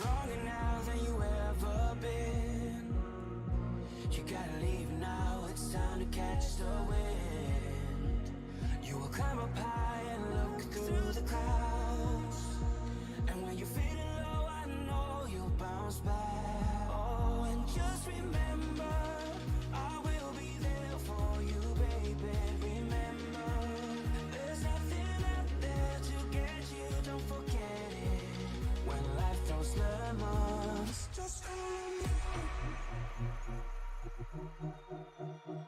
stronger now than you ever been. You gotta leave now, it's time to catch the wind. You will climb up high and look through the clouds. And when you're feeling low, I know you'll bounce back. Oh, and just remember, I will be there for you, baby. Remember, there's nothing out there to get you, don't forget it. When life throws lemons, just call me.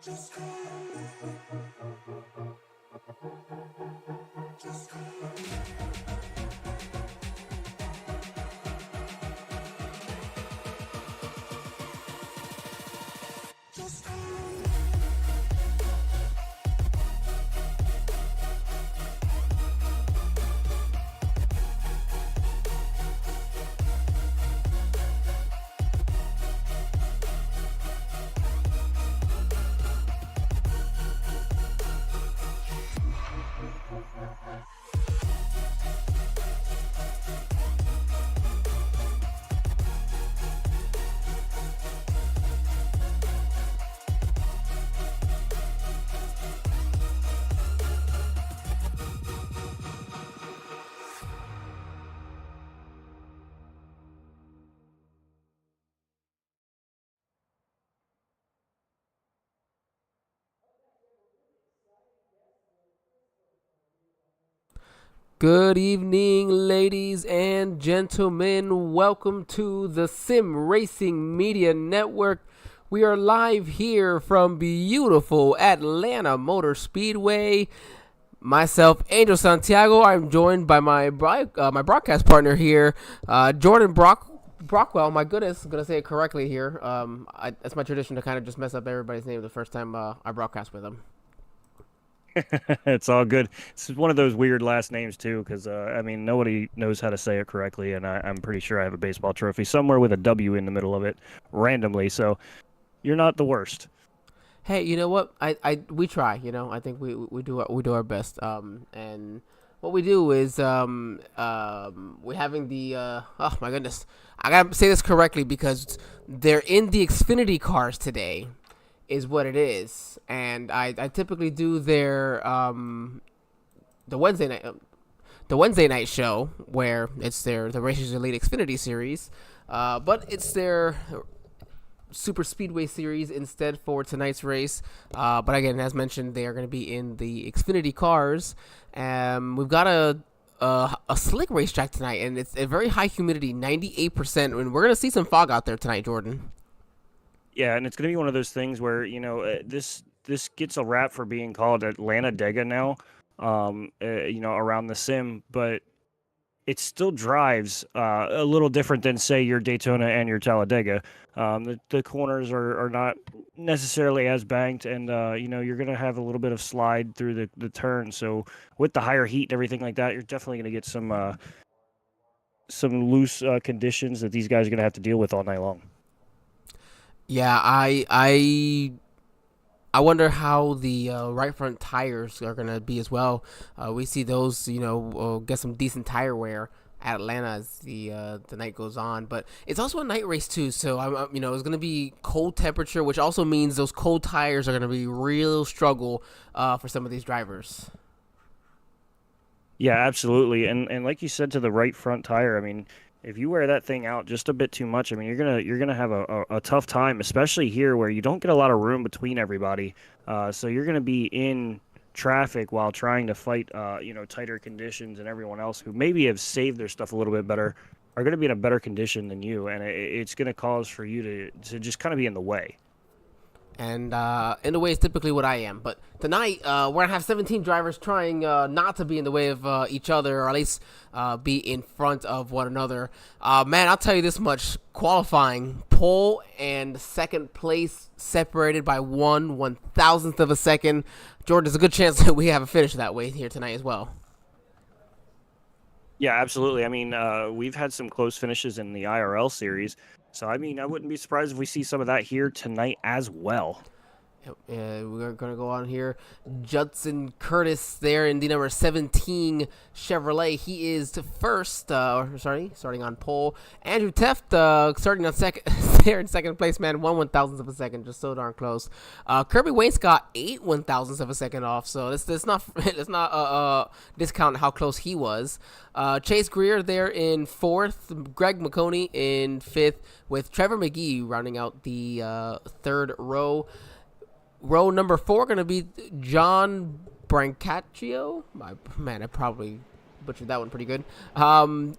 Just call me. Just call me. Just call me. Good evening, ladies and gentlemen. Welcome to the Sim Racing Media Network. We are live here from beautiful Atlanta Motor Speedway. Myself, Angel Santiago. I'm joined by my broadcast partner here, Jordan Brockwell. My goodness, I'm gonna say it correctly here. That's my tradition to kind of just mess up everybody's name the first time I broadcast with them. It's all good. It's one of those weird last names too, because I mean nobody knows how to say it correctly, and I'm pretty sure I have a baseball trophy somewhere with a W in the middle of it, randomly. So you're not the worst. Hey, you know what? We try. You know, I think we do our best. And what we do is we're having the oh my goodness, I gotta say this correctly because they're in the Xfinity cars today, is what it is. And I typically do their the Wednesday night show where it's the Racers Elite Xfinity series, but it's their Superspeedway series instead for tonight's race. But again, as mentioned, they are going to be in the Xfinity cars. We've got a slick racetrack tonight, and it's a very high humidity, 98%. And we're going to see some fog out there tonight, Jordan. Yeah, and it's going to be one of those things where this gets a rap for being called Atlanta Dega now, around the sim, but it still drives a little different than, say, your Daytona and your Talladega. The corners are not necessarily as banked, and you're going to have a little bit of slide through the turn. So with the higher heat and everything like that, you're definitely going to get some loose conditions that these guys are going to have to deal with all night long. Yeah, I wonder how the right front tires are going to be as well. We see those, get some decent tire wear at Atlanta as the night goes on. But it's also a night race too, so it's going to be cold temperature, which also means those cold tires are going to be real struggle for some of these drivers. Yeah, absolutely. And like you said, to the right front tire, I mean, if you wear that thing out just a bit too much, I mean, you're gonna have a tough time, especially here where you don't get a lot of room between everybody. So you're gonna be in traffic while trying to fight, tighter conditions, and everyone else who maybe have saved their stuff a little bit better are gonna be in a better condition than you, and it's gonna cause for you to just kind of be in the way. And in a way, it's typically what I am. But tonight, we're going to have 17 drivers trying not to be in the way of each other, or at least be in front of one another. Man, I'll tell you this much. Qualifying, pole and second place separated by 1/1000th of a second. Jordan, there's a good chance that we have a finish that way here tonight as well. Yeah, absolutely. I mean, we've had some close finishes in the IRL series. So, I mean, I wouldn't be surprised if we see some of that here tonight as well. We're going to go on here. Judson Curtis there in the number 17 Chevrolet. He is to first, starting on pole. Andrew Teft starting on second, there in second place, man. 1/1000th of a second, just so darn close. Kirby Wainscott 8/1000th of a second off, so let's not discount how close he was. Chase Greer there in fourth. Greg McConey in fifth, with Trevor McGee rounding out the third row. Row number 4 going to be John Brancaccio. I probably butchered that one pretty good. And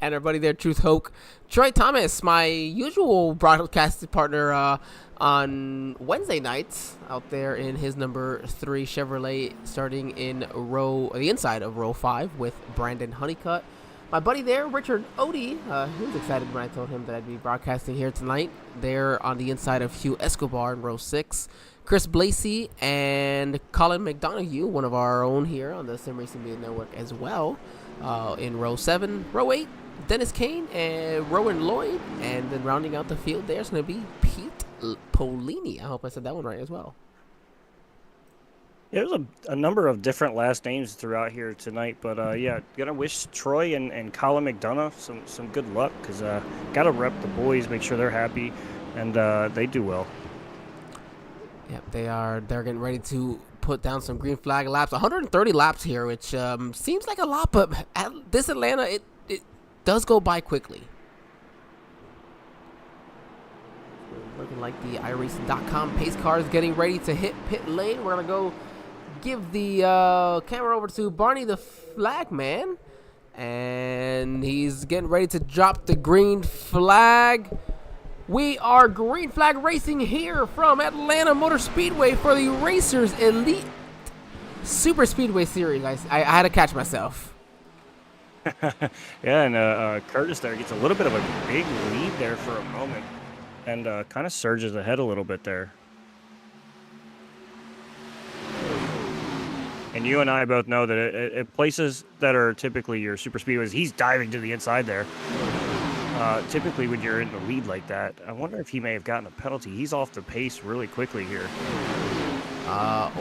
our buddy there, Truth Hoke. Troy Thomas, my usual broadcast partner on Wednesday nights, out there in his number 3 Chevrolet, starting in the inside of row 5 with Brandon Honeycutt. My buddy there, Richard Odie, he was excited when I told him that I'd be broadcasting here tonight. There on the inside of Hugh Escobar in row 6. Chris Blasey and Colin McDonough, one of our own here on the Sim Racing Media Network as well, in row 7. Row 8, Dennis Kane and Rowan Lloyd. And then rounding out the field there is going to be Pete Polini. I hope I said that one right as well. Yeah, there's a number of different last names throughout here tonight, but yeah, gonna wish Troy and Colin McDonough some good luck, because gotta rep the boys, make sure they're happy, and they do well. Yep, they're getting ready to put down some green flag laps. 130 laps here, which seems like a lot, but at this Atlanta, it does go by quickly. Looking like the iRacing.com pace car is getting ready to hit pit lane. We're gonna go give the camera over to Barney the Flag Man, and he's getting ready to drop the green flag. We are green flag racing here from Atlanta Motor Speedway for the Racers Elite Superspeedway Series. I had to catch myself. Yeah, and Curtis there gets a little bit of a big lead there for a moment, and kind of surges ahead a little bit there. And you and I both know that at places that are typically your super speedways, he's diving to the inside there. Typically when you're in the lead like that, I wonder if he may have gotten a penalty. He's off the pace really quickly here.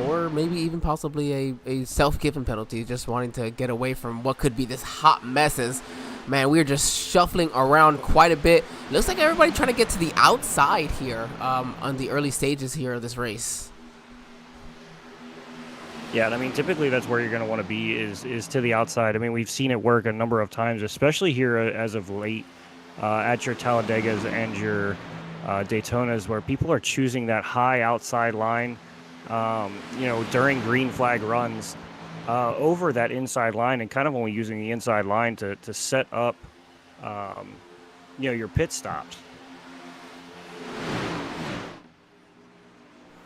Or maybe even possibly a self-given penalty, just wanting to get away from what could be this hot messes. Man, we're just shuffling around quite a bit. Looks like everybody trying to get to the outside here on the early stages here of this race. Yeah, and I mean, typically that's where you're going to want to be is to the outside. I mean, we've seen it work a number of times, especially here as of late at your Talladegas and your Daytonas, where people are choosing that high outside line, during green flag runs over that inside line, and kind of only using the inside line to set up, your pit stops.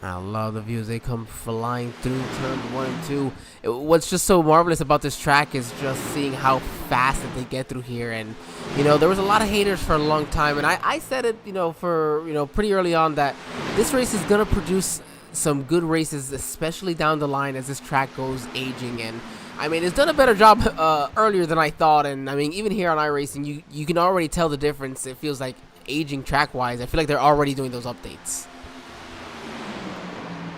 I love the views. They come flying through turns 1 and 2. What's just so marvelous about this track is just seeing how fast that they get through here. And, there was a lot of haters for a long time. And I said it, pretty early on, that this race is going to produce some good races, especially down the line as this track goes aging. And, I mean, it's done a better job earlier than I thought. And, I mean, even here on iRacing, you can already tell the difference. It feels like aging track-wise. I feel like they're already doing those updates.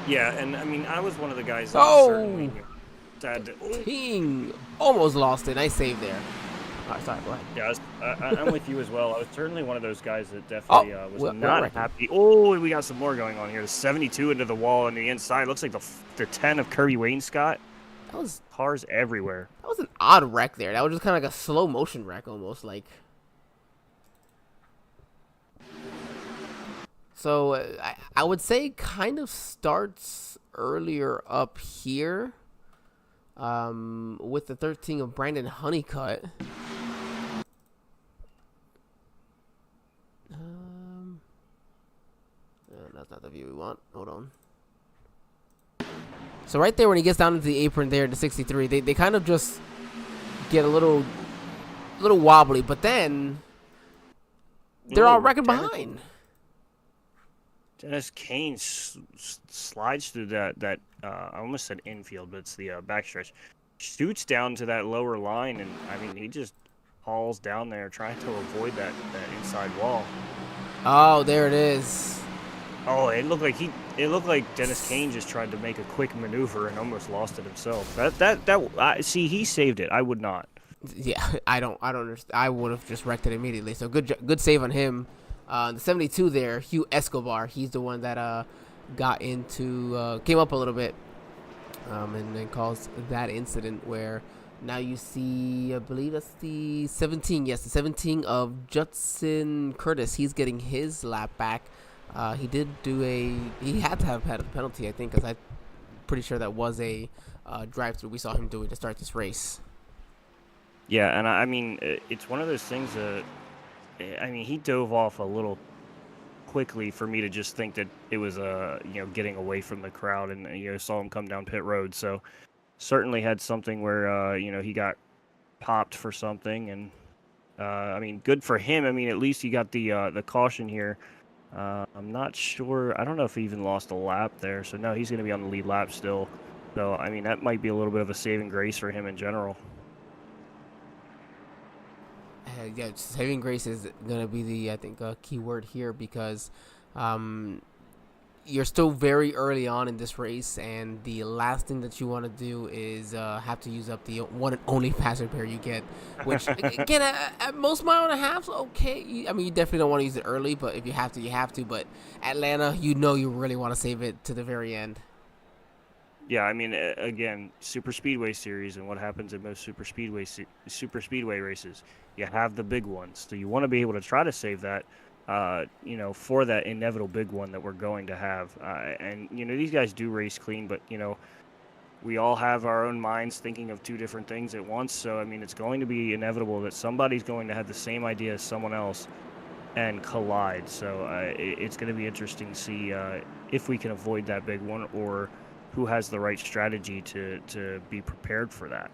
Yeah, and I mean, I was one of the guys that certainly had to... Ting! Almost lost it. Nice save there. All right, sorry, go ahead. Yeah, I'm with you as well. I was certainly one of those guys that definitely was not happy. Oh, we got some more going on here. The 72 into the wall on the inside. Looks like the 10 of Kirby Wainscott. That was cars everywhere. That was an odd wreck there. That was just kind of like a slow motion wreck almost, like. So I would say kind of starts earlier up here with the 13 of Brandon Honeycutt. That's not the view we want. Hold on. So right there when he gets down into the apron there, the 63, they kind of just get a little wobbly, but then they're all wrecking behind. Dennis Kane slides through that I almost said infield, but it's the backstretch. Shoots down to that lower line, and I mean, he just hauls down there trying to avoid that inside wall. Oh, there it is. Oh, it looked like Dennis Kane just tried to make a quick maneuver and almost lost it himself. See, he saved it. I would not. Yeah, I don't understand. I would have just wrecked it immediately. So good save on him. The 72 there, Hugh Escobar. He's the one that got into came up a little bit, and then caused that incident where now you see, I believe that's the 17. Yes, the 17 of Judson Curtis. He's getting his lap back. He did do he had to have had a penalty, I think, because I'm pretty sure that was a drive-through we saw him doing to start this race. Yeah, and I mean, it's one of those things that, I mean, he dove off a little quickly for me to just think that it was getting away from the crowd, and saw him come down pit road. So certainly had something where he got popped for something, and I mean, good for him. I mean, at least he got the caution here. I'm not sure. I don't know if he even lost a lap there. So no, he's going to be on the lead lap still. So I mean, that might be a little bit of a saving grace for him in general. Yeah, saving grace is gonna be the key word here, because you're still very early on in this race, and the last thing that you want to do is have to use up the one and only passenger pair you get, which again at most mile and a half, okay. I mean, you definitely don't want to use it early, but if you have to, you have to. But Atlanta, you really want to save it to the very end. Yeah, I mean, again, Super Speedway series, and what happens in most Super Speedway races, you have the big ones. So you want to be able to try to save that, for that inevitable big one that we're going to have. And these guys do race clean, but we all have our own minds thinking of two different things at once. So I mean, it's going to be inevitable that somebody's going to have the same idea as someone else and collide. So it's going to be interesting to see if we can avoid that big one, or who has the right strategy to be prepared for that.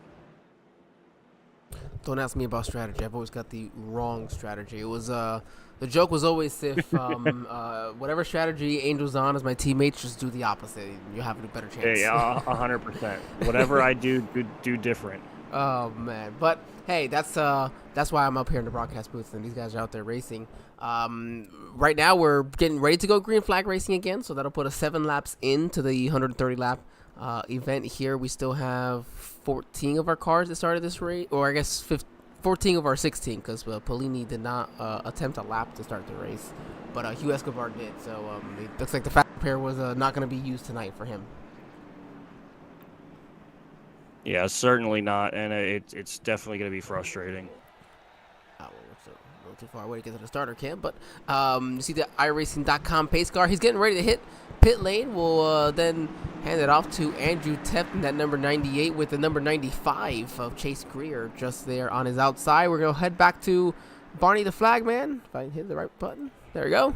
Don't ask me about strategy. I've always got the wrong strategy. It was the joke was always, if whatever strategy Angel's on as my teammates, just do the opposite. You'll have a better chance. Yeah, 100%. Whatever I do different. Oh man, but hey, that's why I'm up here in the broadcast booth and these guys are out there racing. Right now we're getting ready to go green flag racing again, so that'll put us 7 laps into the 130 lap event here. We still have 14 of our cars that started this race, or I guess 14 of our 16, because Polini did not attempt a lap to start the race, but Hugh Escobar did. So it looks like the fast pair was not going to be used tonight for him. Yeah, certainly not, and it's definitely going to be frustrating. A little too far away to get to the starter cam, but you see the iRacing.com pace car. He's getting ready to hit pit lane. We'll then hand it off to Andrew Tefton, that number 98, with the number 95 of Chase Greer just there on his outside. We're going to head back to Barney the Flagman. If I can hit the right button. There we go.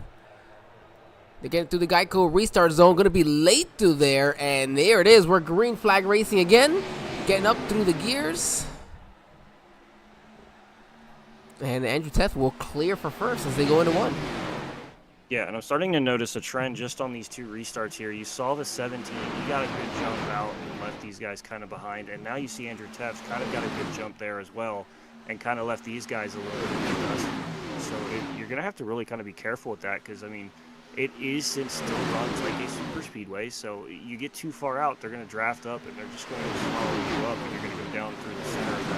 They're getting through the Geico restart zone. Going to be late through there, and there it is. We're green flag racing again. Getting up through the gears. And Andrew Teth will clear for first as they go into one. Yeah, and I'm starting to notice a trend just on these two restarts here. You saw the 17, he got a good jump out and left these guys kind of behind. And now you see Andrew Teth kind of got a good jump there as well and kind of left these guys a little bit in the dust. So you're going to have to really kind of be careful with that, because, I mean, it still runs like a super speedway, so you get too far out, they're going to draft up, and they're just going to swallow you up, and you're going to go down through the center of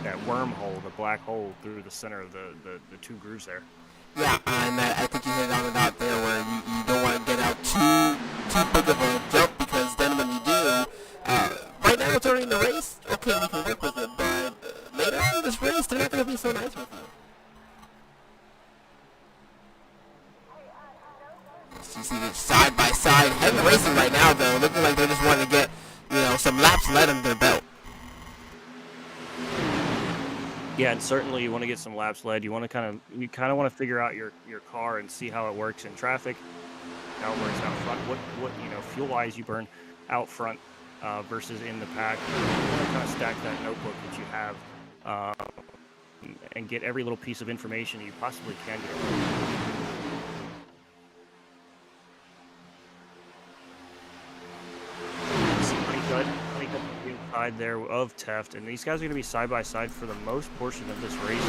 that wormhole, the black hole through the center of the two grooves there. Yeah, and I think you hit on it out there where you don't want to get out too big of a jump, because then when you do, right now it's early in the race, okay, we can work with it, but later on in this race, they're not going to be so nice with you. You see this side-by-side heavy racing right now, though. Looking like they just want to get, some laps led under their belt. Yeah, and certainly you want to get some laps led. You want to want to figure out your car and see how it works in traffic, how it works out front, what fuel-wise you burn out front versus in the pack. You want to kind of stack that notebook that you have and get every little piece of information you possibly can get. Side there of Teft, and these guys are going to be side by side for the most portion of this race.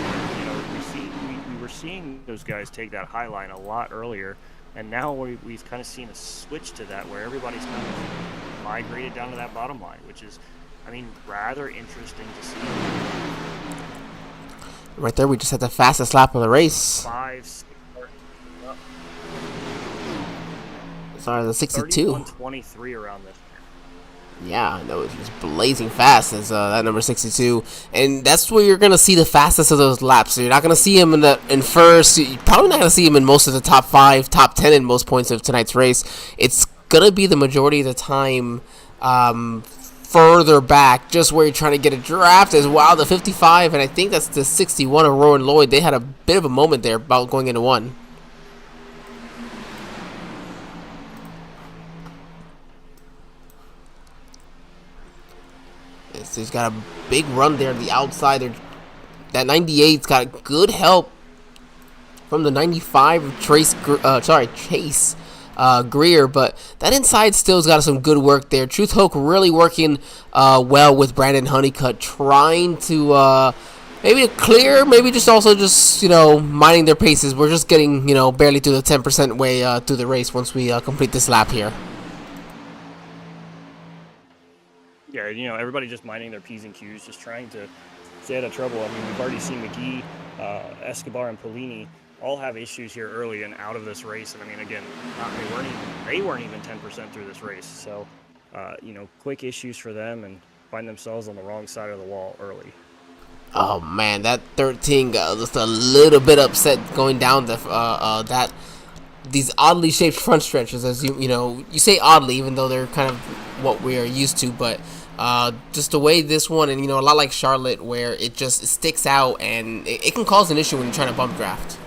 We were seeing those guys take that high line a lot earlier, And now we've kind of seen a switch to that where everybody's kind of migrated down to that bottom line, which is, I mean, rather interesting to see. Right there, we just had the fastest lap of the race. 5, 6, Sorry, the 62. 31:23 around this. Yeah, I know, it's blazing fast as that number 62, and that's where you're gonna see the fastest of those laps. So you're not gonna see him in first. You're probably not gonna see him in most of the top 5, top 10 in most points of tonight's race. It's gonna be the majority of the time further back, just where you're trying to get a draft as well. The 55, and I think that's the 61 of Rowan Lloyd. They had a bit of a moment there about going into one. So he's got a big run there on the outside. That 98's got good help from the 95 of Chase Greer, but that inside still's got some good work there. Truth Hoke really working well with Brandon Honeycutt, trying to maybe clear, maybe just minding their paces. We're just getting barely through the 10% way through the race once we complete this lap here. Yeah, everybody just minding their P's and Q's, just trying to stay out of trouble. I mean, we've already seen McGee, Escobar, and Polini all have issues here early and out of this race. And I mean, again, they weren't even 10% through this race. So, quick issues for them and find themselves on the wrong side of the wall early. Oh man, that 13 got just a little bit upset going down these oddly shaped front stretches. As you say oddly, even though they're kind of what we are used to, but just the way this one, and a lot like Charlotte, where it just sticks out and it can cause an issue when you're trying to bump draft.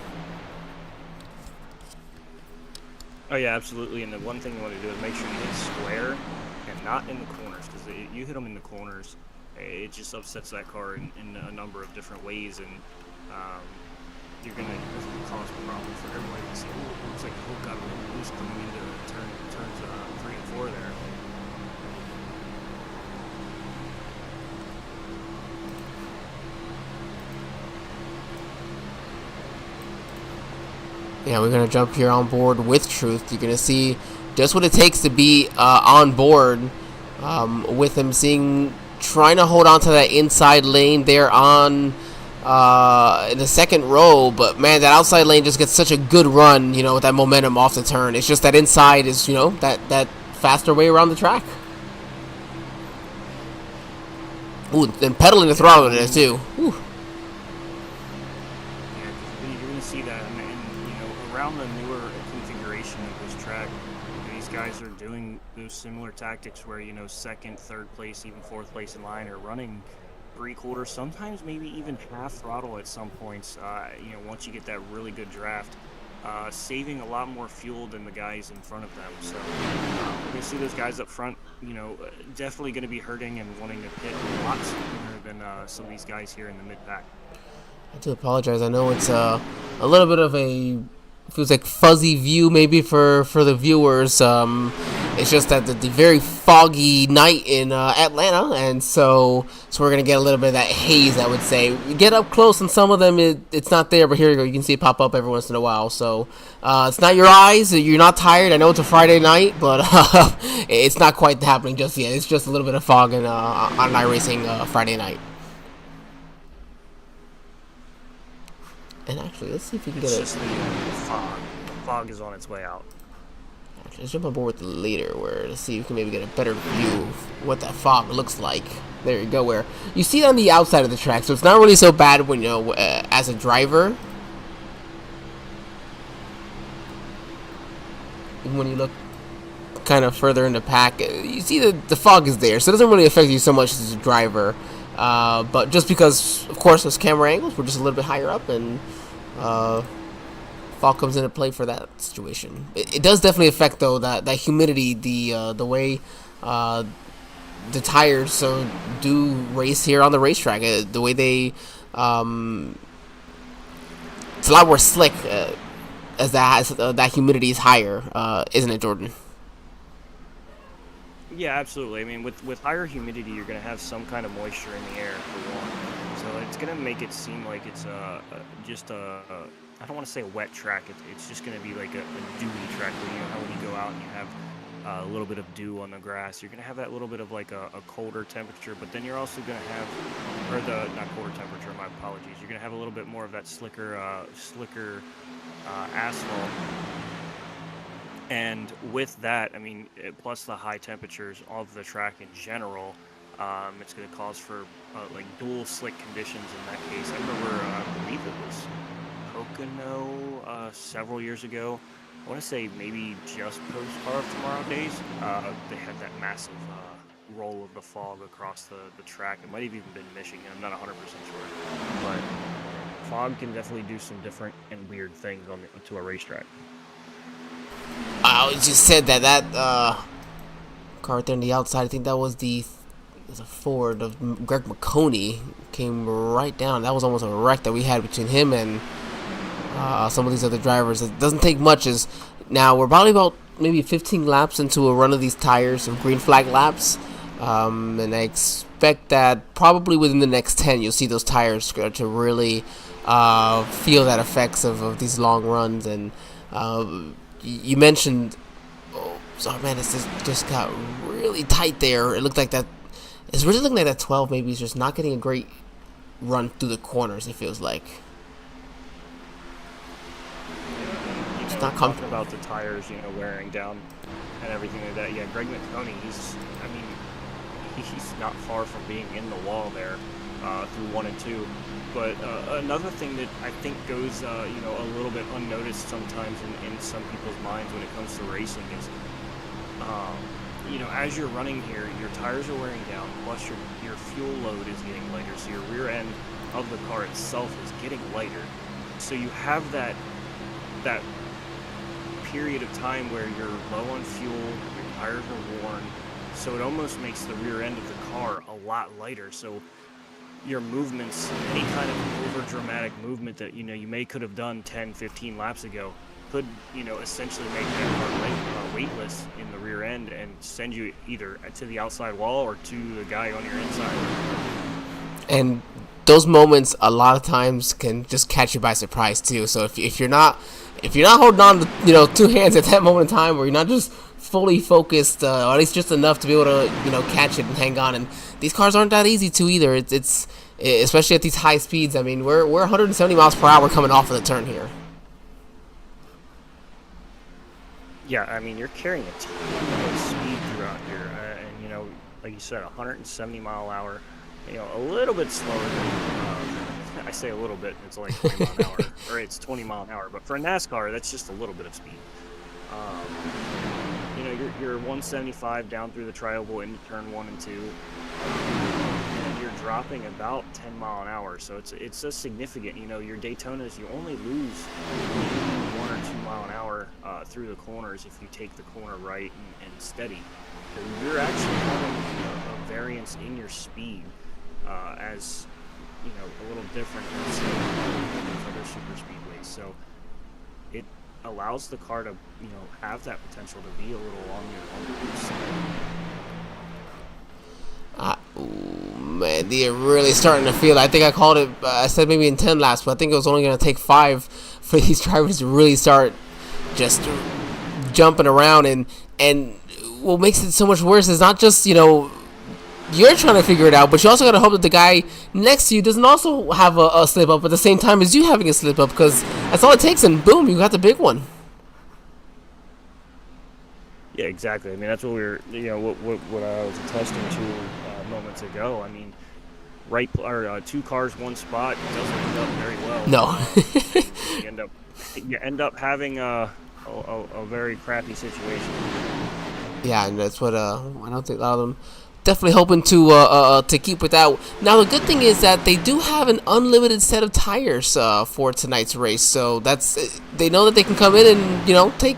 Oh yeah, absolutely. And the one thing you want to do is make sure you hit square and not in the corners, because you hit them in the corners, it just upsets that car in a number of different ways, and you're gonna cause problems for everybody to see. It looks like Hope got a little loose coming into turns 3 and 4 there. Yeah, we're going to jump here on board with Truth. You're going to see just what it takes to be on board with him trying to hold on to that inside lane there on in the second row. But, man, that outside lane just gets such a good run, with that momentum off the turn. It's just that inside is, that faster way around the track. Ooh, and pedaling the throttle there, too. Ooh. See that, and around the newer configuration of this track, these guys are doing those similar tactics where second, third place, even fourth place in line are running 3/4, sometimes maybe even half throttle at some points. Once you get that really good draft, saving a lot more fuel than the guys in front of them. So we're gonna see those guys up front, definitely going to be hurting and wanting to pit a lot sooner than some of these guys here in the mid pack. I do apologize. I know it's a little bit of feels like fuzzy view maybe for the viewers. It's just that the very foggy night in Atlanta, and so we're gonna get a little bit of that haze. I would say we get up close, and some of them it's not there, but here you go. You can see it pop up every once in a while. So it's not your eyes. You're not tired. I know it's a Friday night, but it's not quite happening just yet. It's just a little bit of fog on iRacing Friday night. And actually, let's see if we can get it. It's just the fog. The fog is on its way out. Actually, let's jump on board with the leader, let's see if we can maybe get a better view of what that fog looks like. There you go, where you see it on the outside of the track, so it's not really so bad when as a driver. Even when you look kind of further in the pack, you see the fog is there, so it doesn't really affect you so much as a driver. But just because, of course, those camera angles, we're just a little bit higher up, and fog comes into play for that situation. It does definitely affect, though, that humidity, the way the tires do race here on the racetrack. The way they, it's a lot more slick as that humidity is higher, isn't it, Jordan? Yeah, absolutely. I mean, with higher humidity, you're going to have some kind of moisture in the air, for one. So it's going to make it seem like it's just a I don't want to say a wet track. It's just going to be like a dewy track where, you know, how when you go out and you have a little bit of dew on the grass, you're going to have that little bit of like a colder temperature, but then you're also going to have, or the, not colder temperature, my apologies, you're going to have a little bit more of that slicker asphalt. And with that, I mean, plus the high temperatures of the track in general, it's going to cause for like dual slick conditions in that case. I remember, I believe it was Pocono several years ago. I want to say maybe just post Car of Tomorrow days. They had that massive roll of the fog across the track. It might have even been Michigan. I'm not 100% sure. But fog can definitely do some different and weird things to a racetrack. I just said that car there on the outside, I think that was a Ford of Greg McConey, came right down. That was almost a wreck that we had between him and some of these other drivers. It doesn't take much. Now we're probably about maybe 15 laps into a run of these tires, some green flag laps, and I expect that probably within the next 10 you'll see those tires start to really feel that effects of these long runs. And you mentioned, man, it's just got really tight there. It looked like that. It's really looking like that 12 maybe is just not getting a great run through the corners. It feels like. It's not talking about the tires, you know, wearing down and everything like that. Yeah, Greg McConey, he's not far from being in the wall there through 1 and 2. But another thing that I think goes, you know, a little bit unnoticed sometimes in some people's minds when it comes to racing is, you know, as you're running here, your tires are wearing down, plus your fuel load is getting lighter, so your rear end of the car itself is getting lighter. So you have that period of time where you're low on fuel, your tires are worn, so it almost makes the rear end of the car a lot lighter. So your movements, any kind of over dramatic movement that, you know, you could have done 10, 15 laps ago could, you know, essentially make that car weightless in the rear end and send you either to the outside wall or to the guy on your inside. And those moments a lot of times can just catch you by surprise too. So if you're not holding on to, you know, two hands at that moment in time, or you're not just fully focused, or at least just enough to be able to, you know, catch it and hang on. And these cars aren't that easy to either. It's especially at these high speeds. I mean, we're 170 miles per hour coming off of the turn here. Yeah, I mean, you're carrying a ton of speed throughout here, and, you know, like you said, 170 mile hour, you know, a little bit slower than, I say a little bit, it's like 20 mile an hour, or it's 20 mile an hour, but for a NASCAR, that's just a little bit of speed. You know, you're 175 down through the tri-oval into turn 1 and 2, and you're dropping about 10 mile an hour, so it's a significant, you know, your Daytonas, you only lose 1 or 2 mile an hour through the corners if you take the corner right and steady. So you're actually having a variance in your speed as, you know, a little different than say those other super speedways. So it allows the car to, you know, have that potential to be a little on your loose side. Man, they're really starting to feel it. I think I called it, I said maybe in 10 laps, but I think it was only going to take 5 for these drivers to really start just jumping around. And what makes it so much worse is not just, you know, you're trying to figure it out, but you also got to hope that the guy next to you doesn't also have a slip up at the same time as you having a slip up, because that's all it takes, and boom, you got the big one. Yeah, exactly. I mean, that's what we were, you know, what I was attesting to moments ago. I mean, two cars, one spot doesn't end up very well. No. You end up having a very crappy situation. Yeah, and that's what I don't think a lot of them definitely hoping to keep with that. Now the good thing is that they do have an unlimited set of tires for tonight's race, so that's they know that they can come in and, you know, take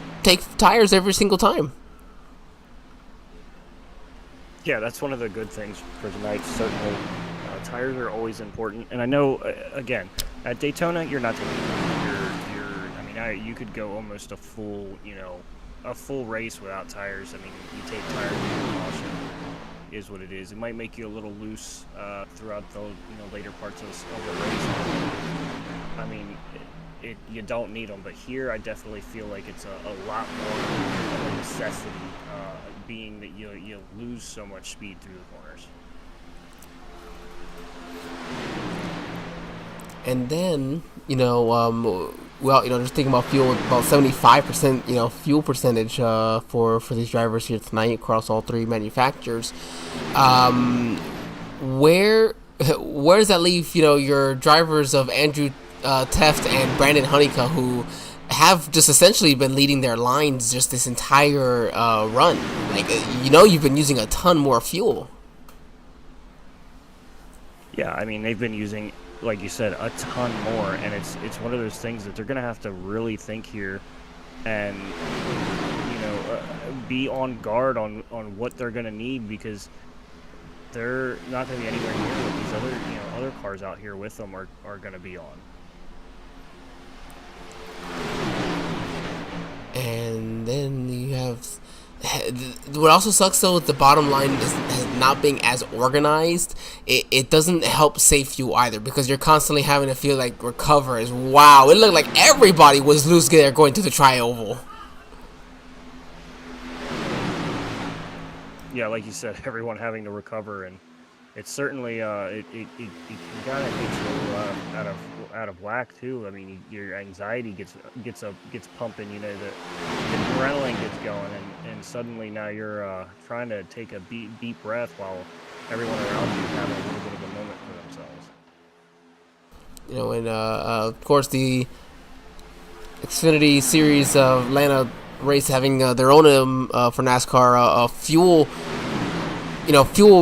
tires every single time. Yeah, that's one of the good things for tonight. Certainly, tires are always important, and I know again at Daytona you're not taking. I mean, you could go almost a full race without tires. I mean, you take tires and caution is what it is. It might make you a little loose throughout the later parts of the race. I mean, you don't need them. But here, I definitely feel like it's a lot more of a necessity, being that you lose so much speed through the corners. And then, well, just thinking about fuel, about 75%, fuel percentage for these drivers here tonight across all three manufacturers. Where does that leave, your drivers of Andrew Teft and Brandon Honeycutt, who have just essentially been leading their lines just this entire run? Like, you've been using a ton more fuel. Yeah, I mean, they've been using, like you said, a ton more, and it's one of those things that they're going to have to really think here and, be on guard on what they're going to need, because they're not going to be anywhere near what these other cars out here with them are going to be on. And then you have what also sucks though with the bottom line is not being as organized. It doesn't help save fuel either, because you're constantly having to feel like recover. Wow, it looked like everybody was loose there going to the tri-oval. Yeah, like you said, everyone having to recover, and it's certainly it kind of gets you out of whack too. I mean, your anxiety gets pumping. The adrenaline gets going, and suddenly now you're trying to take a deep breath while everyone around you is having a little bit of a moment for themselves. And of course the Xfinity Series of Atlanta race having their own for NASCAR fuel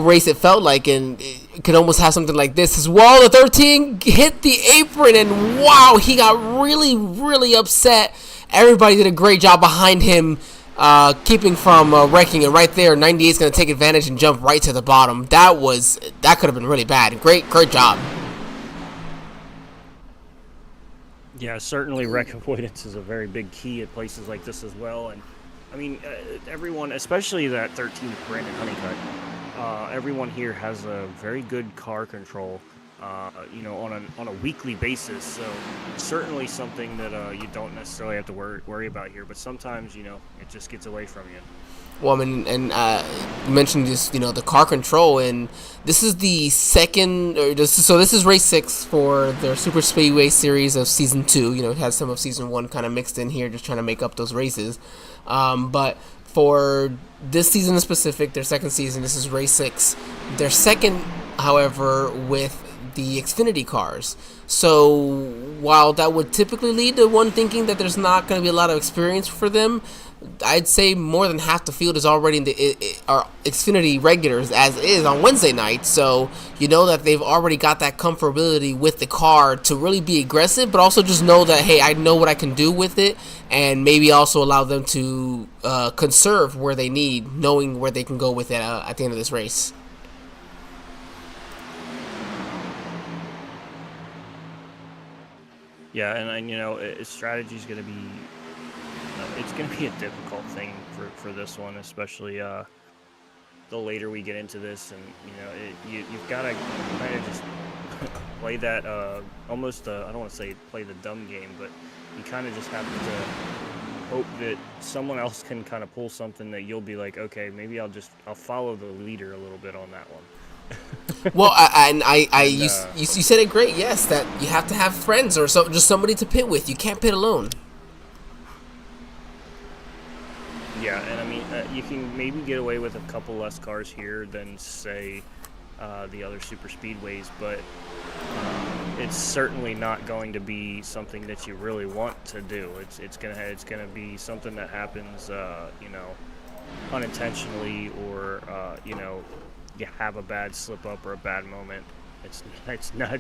race, it felt like, and it could almost have something like this as well. The 13 hit the apron, and wow, he got really, really upset. Everybody did a great job behind him, keeping from wrecking, and right there, 98 is going to take advantage and jump right to the bottom. That could have been really bad. Great job. Yeah, certainly wreck avoidance is a very big key at places like this as well. And I mean, everyone, especially that 13th Brandon Honeycutt, everyone here has a very good car control, on a weekly basis. So certainly something that you don't necessarily have to worry about here. But sometimes, it just gets away from you. Well, I mean, and you mentioned this, the car control, and this is the second, this is race 6 for their Superspeedway series of season 2. It has some of season 1 kind of mixed in here, just trying to make up those races. But for this season in specific, their second season, this is race 6. Their second, however, with the Xfinity cars. So while that would typically lead to one thinking that there's not going to be a lot of experience for them, I'd say more than half the field is already in our Xfinity regulars as is on Wednesday night. So that they've already got that comfortability with the car to really be aggressive, but also just know that, hey, I know what I can do with it, and maybe also allow them to conserve where they need, knowing where they can go with it at the end of this race. Yeah, and strategy is going to be. It's going to be a difficult thing for this one, especially the later we get into this, and you've got to kind of just play that almost I don't want to say play the dumb game, but you kind of just have to hope that someone else can kind of pull something that you'll be like, okay, maybe I'll follow the leader a little bit on that one. Well, you said it great. Yes, that you have to have friends or just somebody to pit with. You can't pit alone. Yeah, and I mean, you can maybe get away with a couple less cars here than, say, the other super speedways, but it's certainly not going to be something that you really want to do. It's gonna be something that happens, unintentionally, or you have a bad slip up or a bad moment. It's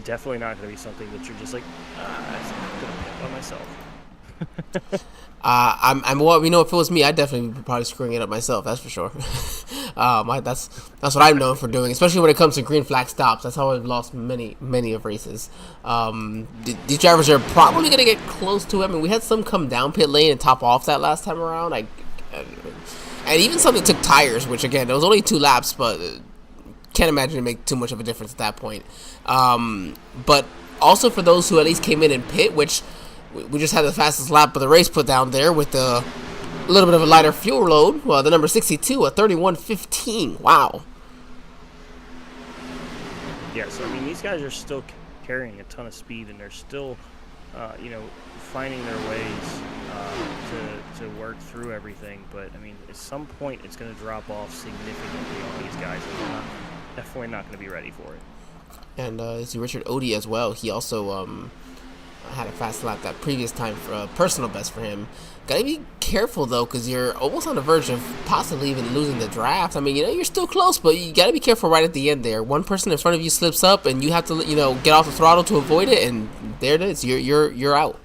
definitely not going to be something that you're just like, I'm gonna pit by myself. Well, if it was me, I'd definitely be probably screwing it up myself. That's for sure. That's what I'm known for doing, especially when it comes to green flag stops. That's how I've lost many of races. These drivers are probably going to get close to it. I mean, we had some come down pit lane and top off that last time around. And even some that took tires, which again, it was only 2 laps, but can't imagine it make too much of a difference at that point. But also for those who at least came in and pit, which we just had the fastest lap of the race put down there with a little bit of a lighter fuel load. Well, the number 62 at 31:15. Wow. Yeah, so I mean, these guys are still carrying a ton of speed, and they're still, you know, finding their ways to work through everything. But I mean, at some point, it's going to drop off significantly on these guys, and they're definitely not going to be ready for it. And see Richard Odie as well. He also had a fast lap that previous time for a personal best for him. Gotta be careful though, because you're almost on the verge of possibly even losing the draft. I mean, you know, you're still close, but you gotta be careful right at the end there. One person in front of you slips up, and you have to, you know, get off the throttle to avoid it, and there it is. You're out.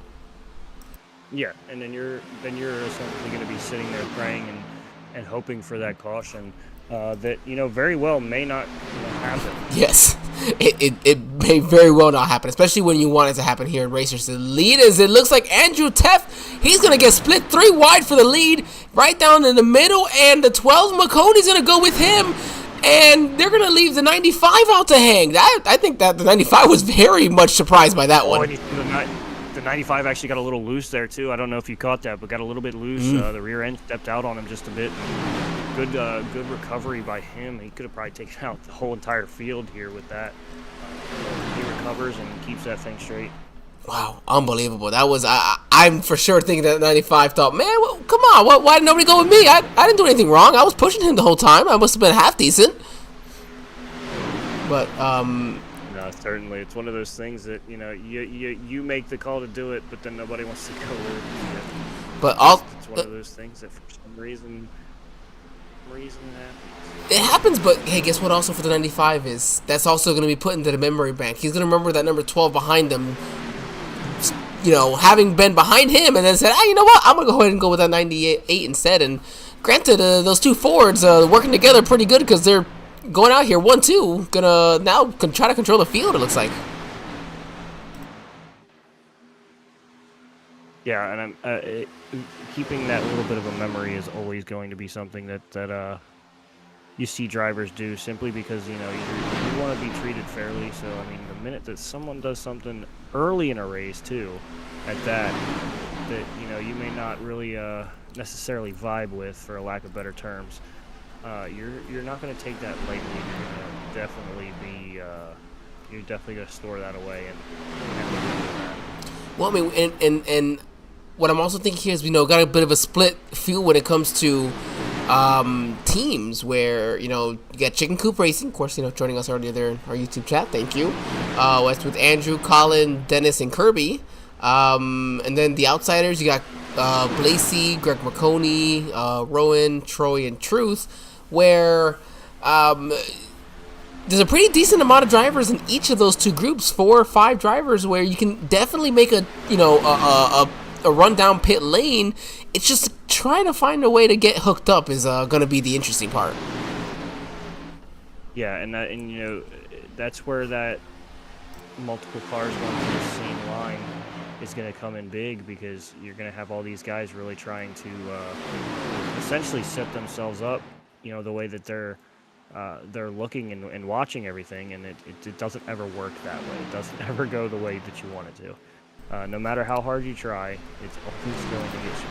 Yeah, and then you're essentially going to be sitting there praying and hoping for that caution that, you know, very well may not, you know, happen. Yes, it may very well not happen, especially when you want it to happen here in Racers. The lead is, it looks like Andrew Teff, he's going to get split 3 wide for the lead, right down in the middle, and the 12 McConey's going to go with him, and they're going to leave the 95 out to hang. I think that the 95 was very much surprised by that one. The 95 actually got a little loose there, too. I don't know if you caught that, but got a little bit loose. The rear end stepped out on him just a bit. Good recovery by him. He could have probably taken out the whole entire field here with that. He recovers and keeps that thing straight. Wow, unbelievable. That was, I'm for sure thinking that 95 thought, man, well, come on, why did nobody go with me? I didn't do anything wrong. I was pushing him the whole time. I must have been half decent. But, no, certainly. It's one of those things that, you know, you make the call to do it, but then nobody wants to go with it. But it's one of those things that for some reason it happens. It happens, but hey, guess what also for the 95 is, that's also going to be put into the memory bank. He's going to remember that number 12 behind him, you know, having been behind him, and then said, you know what, I'm going to go ahead and go with that 98 instead. And granted, those two Fords working together pretty good, because they're going out here 1-2, gonna now try to control the field, it looks like. Yeah, and keeping that little bit of a memory is always going to be something that you see drivers do, simply because, you know, you want to be treated fairly. So, I mean, the minute that someone does something early in a race, too, at that, you know, you may not really necessarily vibe with, for a lack of better terms, you're not going to take that lightly. You're going to definitely be, you're definitely going to store that away and that. Well, I mean, and what I'm also thinking here is, you know, got a bit of a split feel when it comes to teams, where, you know, you got Chicken Coop Racing, of course, you know, joining us earlier there in our YouTube chat, thank you. That's with Andrew, Colin, Dennis, and Kirby. And then the outsiders, you got Blasey, Greg McConey, Rowan, Troy, and Truth, where there's a pretty decent amount of drivers in each of those two groups, 4 or 5 drivers, where you can definitely make a, you know, a run down pit lane. It's just trying to find a way to get hooked up is going to be the interesting part. Yeah, and you know, that's where that multiple cars going through the same line is going to come in big, because you're going to have all these guys really trying to essentially set themselves up, you know, the way that they're looking and watching everything, and it doesn't ever work that way. It doesn't ever go the way that you want it to. No matter how hard you try, it's always going to get screwed.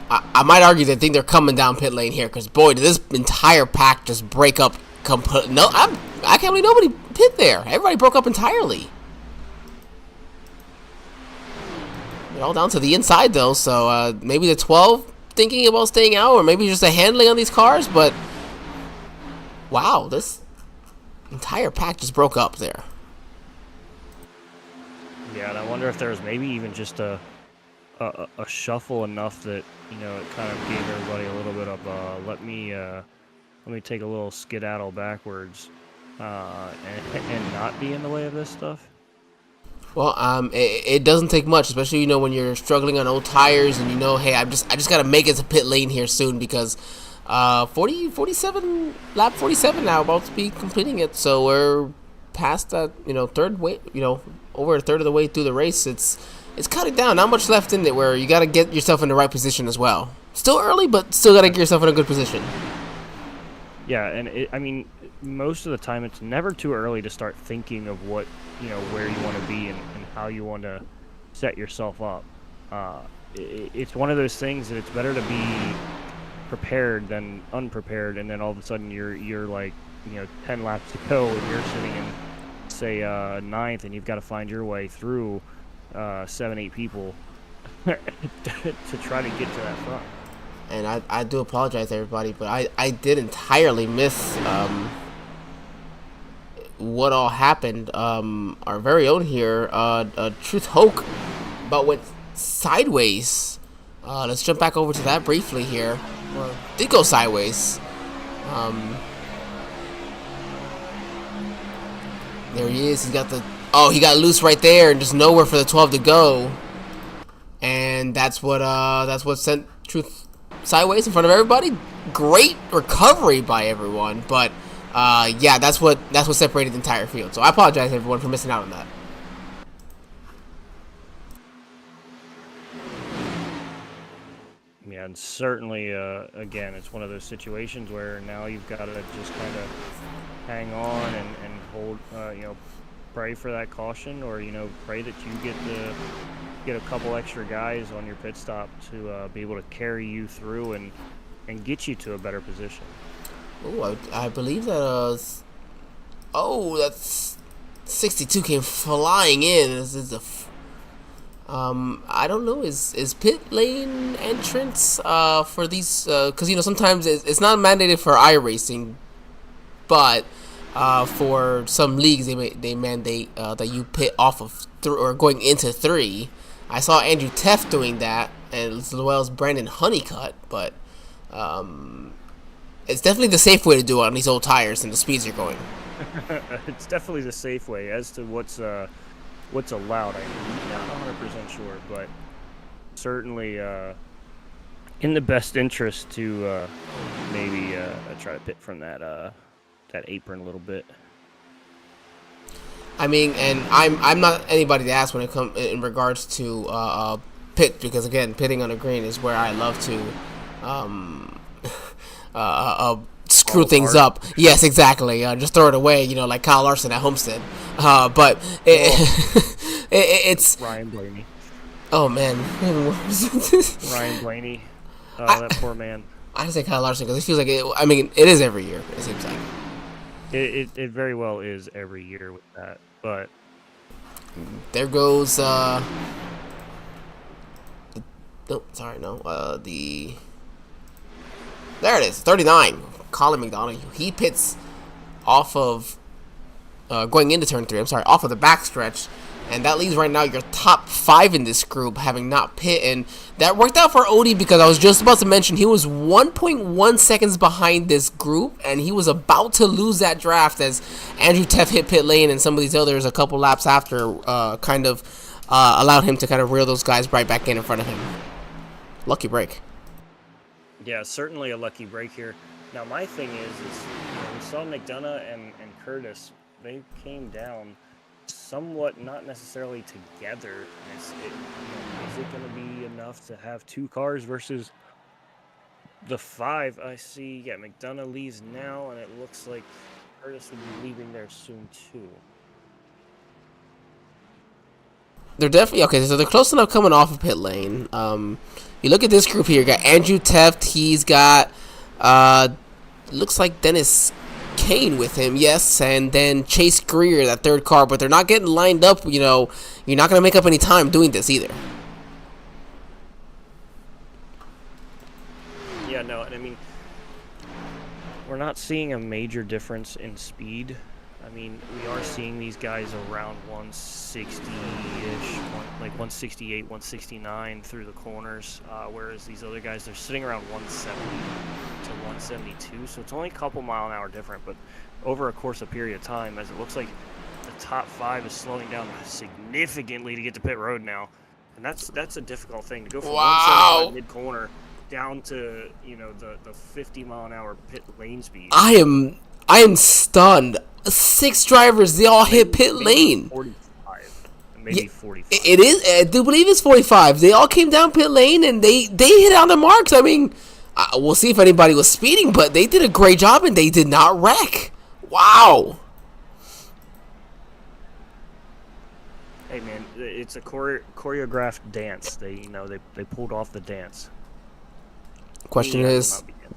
I might argue they think they're coming down pit lane here, because boy, did this entire pack just break up completely. No, I can't believe nobody pit there. Everybody broke up entirely. They're all down to the inside though, so maybe the 12 thinking about staying out, or maybe just a handling on these cars, but wow, this entire pack just broke up there. Yeah, and I wonder if there was maybe even just a shuffle enough that, you know, it kind of gave everybody a little bit of let me take a little skedaddle backwards and not be in the way of this stuff. Well, it doesn't take much, especially, you know, when you're struggling on old tires, and you know, hey, I just gotta make it to pit lane here soon, because 47 lap 47 now, about to be completing it, so we're past that, you know, third way, you know, over a third of the way through the race. It's cutting down, not much left in it, where you got to get yourself in the right position as well. Still early, but still got to get yourself in a good position. Yeah, and I mean, most of the time it's never too early to start thinking of what, you know, where you want to be and how you want to set yourself up. It's one of those things that it's better to be prepared than unprepared, and then all of a sudden you're like 10 laps to go and you're sitting in say ninth, and you've got to find your way through 7-8 people to try to get to that front. And I do apologize to everybody, but I did entirely miss what all happened. Our very own here, Truth Hoke, but went sideways. Let's jump back over to that briefly here. Well, did go sideways. There he is. He got the he got loose right there, and just nowhere for the 12 to go. And that's what sent Truth sideways in front of everybody. Great recovery by everyone, but yeah, that's what separated the entire field. So I apologize everyone for missing out on that. Yeah, and certainly, again, it's one of those situations where now you've got to just kind of hang on and hold, pray for that caution, or pray that you get a couple extra guys on your pit stop to be able to carry you through and get you to a better position. Oh, I believe that that's 62 came flying in. This is I don't know, is pit lane entrance for these, because sometimes it's not mandated for iRacing, but for some leagues they mandate that you pit off of or going into 3. I saw Andrew Teff doing that, and as well as Brandon Honeycutt, but it's definitely the safe way to do it on these old tires and the speeds you're going. It's definitely the safe way. As to what's allowed, I'm not 100% sure, but certainly in the best interest to maybe try to pit from that apron a little bit. I mean, and I'm not anybody to ask when it comes in regards to pit, because again, pitting on the green is where I love to screw things up. Yes, exactly. Just throw it away, like Kyle Larson at Homestead. But it's Ryan Blaney. Oh man, Ryan Blaney. That poor man. I say Kyle Larson because it feels like it. I mean, it is every year. It seems like it very well is every year with that. But there goes. There it is. 39. Colin McDonough. He pits off of going into turn 3. I'm sorry, off of the backstretch. And that leaves right now your top 5 in this group having not pit. And that worked out for Odie because I was just about to mention he was 1.1 seconds behind this group. And he was about to lose that draft as Andrew Teff hit pit lane and some of these others a couple laps after allowed him to kind of reel those guys right back in front of him. Lucky break. Yeah, certainly a lucky break here. Now, my thing is we saw McDonough and Curtis. They came down somewhat not necessarily together. Is it going to be enough to have 2 cars versus the 5? I see, yeah, McDonough leaves now, and it looks like Curtis will be leaving there soon, too. They're definitely okay. So they're close enough coming off of pit lane. You look at this group here. You got Andrew Teft. He's got looks like Dennis Kane with him, yes, and then Chase Greer, that third car. But they're not getting lined up. You're not gonna make up any time doing this either. Yeah, no, and I mean, we're not seeing a major difference in speed. I mean, we are seeing these guys around 160-ish, like 168, 169 through the corners, whereas these other guys, they're sitting around 170 to 172, so it's only a couple mile-an-hour different, but over a course of period of time, as it looks like the top 5 is slowing down significantly to get to pit road now, and that's a difficult thing, to go from 175 mid-corner down to, the 50-mile-an-hour pit lane speed. I am stunned. 6 drivers, they all hit pit lane. 45, maybe 45. It is. I do believe it's 45. They all came down pit lane and they hit on the marks. I mean, we'll see if anybody was speeding, but they did a great job and they did not wreck. Wow. Hey man, it's a choreographed dance. They pulled off the dance. Question Me, I will is, not be dancing.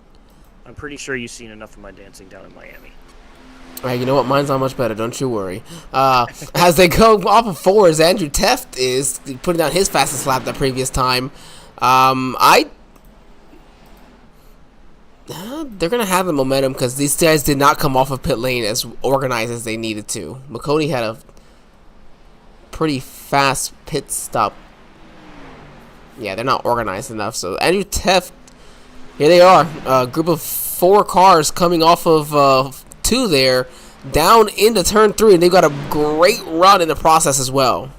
I'm pretty sure you've seen enough of my dancing down in Miami. all right, you know what? Mine's not much better. Don't you worry. As they go off of fours, Andrew Teft is putting down his fastest lap the previous time. They're going to have the momentum because these guys did not come off of pit lane as organized as they needed to. McConey had a pretty fast pit stop. Yeah, they're not organized enough. So Andrew Teft, here they are. A group of 4 cars coming off of 2 there, down into turn 3, and they've got a great run in the process as well.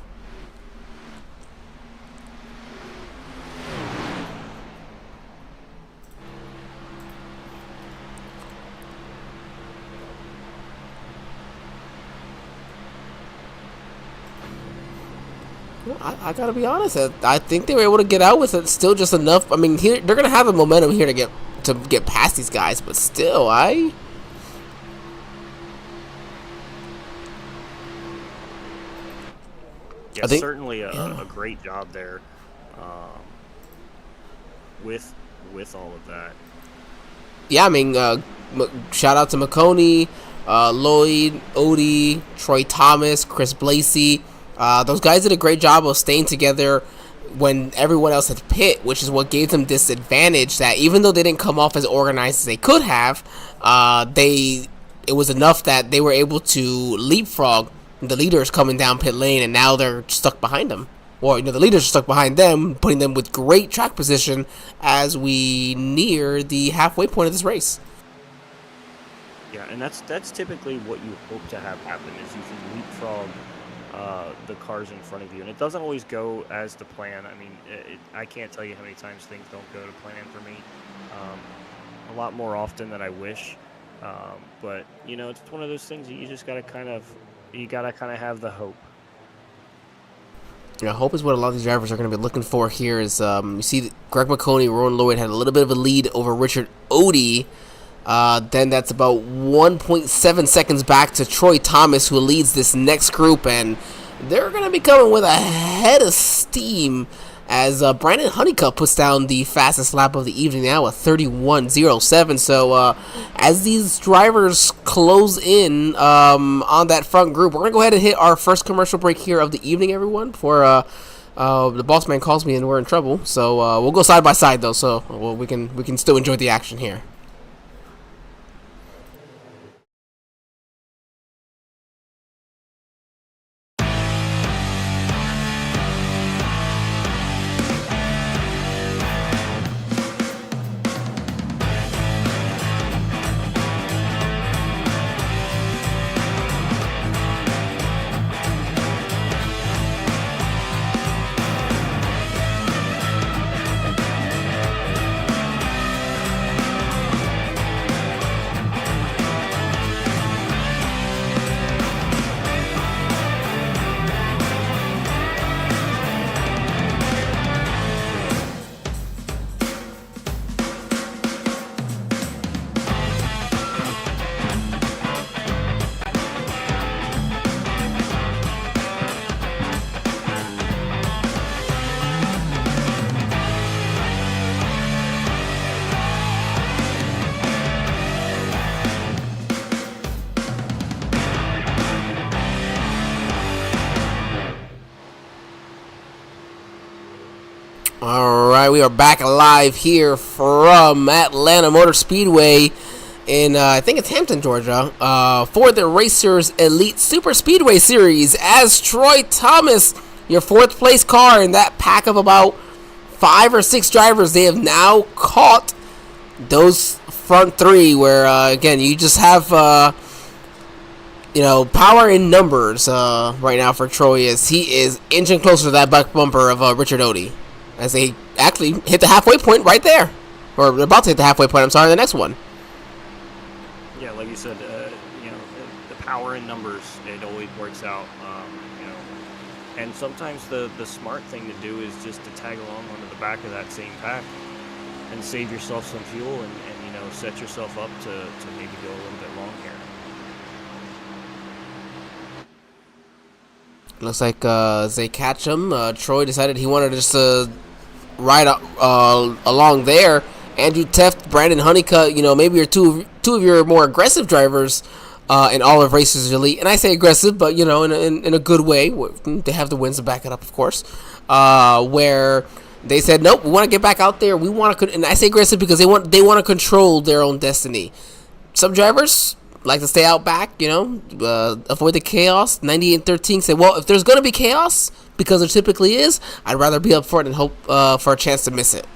I gotta be honest. I think they were able to get out with it. Still, just enough. I mean, here they're gonna have the momentum here to get past these guys. But still, Yeah, I think certainly a great job there, with all of that. Yeah, I mean, shout out to McConey, Lloyd, Odie, Troy Thomas, Chris Blasey. Those guys did a great job of staying together when everyone else had pit, which is what gave them this advantage that even though they didn't come off as organized as they could have, it was enough that they were able to leapfrog the leaders coming down pit lane, and now they're stuck behind them. Or, the leaders are stuck behind them, putting them with great track position as we near the halfway point of this race. Yeah, and that's typically what you hope to have happen, is you can leapfrog the cars in front of you, and it doesn't always go as the plan. I mean, I can't tell you how many times things don't go to plan for me. A lot more often than I wish, but it's one of those things that you just gotta kind of have the hope. Yeah, hope is what a lot of these drivers are going to be looking for here. Is you see Greg McConey, Rowan Lloyd had a little bit of a lead over Richard Odie. Then that's about 1.7 seconds back to Troy Thomas, who leads this next group, and they're going to be coming with a head of steam as Brandon Honeycutt puts down the fastest lap of the evening now at 31.07. So as these drivers close in on that front group, we're going to go ahead and hit our first commercial break here of the evening, everyone, before the boss man calls me and we're in trouble. So we'll go side by side, though, so we can still enjoy the action here. Alright, we are back live here from Atlanta Motor Speedway in, I think it's Hampton, Georgia, for the Racers Elite Superspeedway Series, as Troy Thomas, your 4th place car in that pack of about 5 or 6 drivers, they have now caught those front 3, where, again, you just have, power in numbers right now for Troy, as he is inching closer to that back bumper of Richard Odie, as they actually hit the halfway point right there. Or they're about to hit the halfway point, I'm sorry, the next one. Yeah, like you said, the power in numbers, it always works out. And sometimes the smart thing to do is just to tag along onto the back of that same pack and save yourself some fuel and set yourself up to maybe go a little bit long here. Looks like as they catch him, Troy decided he wanted to just ride along there. Andrew Teft, Brandon Honeycutt, maybe you're two of your more aggressive drivers in all of Racers Elite. And I say aggressive, but, in a good way. They have the wins to back it up, of course. Where they said, nope, we want to get back out there. We want to, and I say aggressive because they want to control their own destiny. Some drivers like to stay out back, avoid the chaos. 98-13 said, well, if there's going to be chaos, because there typically is, I'd rather be up front and hope for a chance to miss it.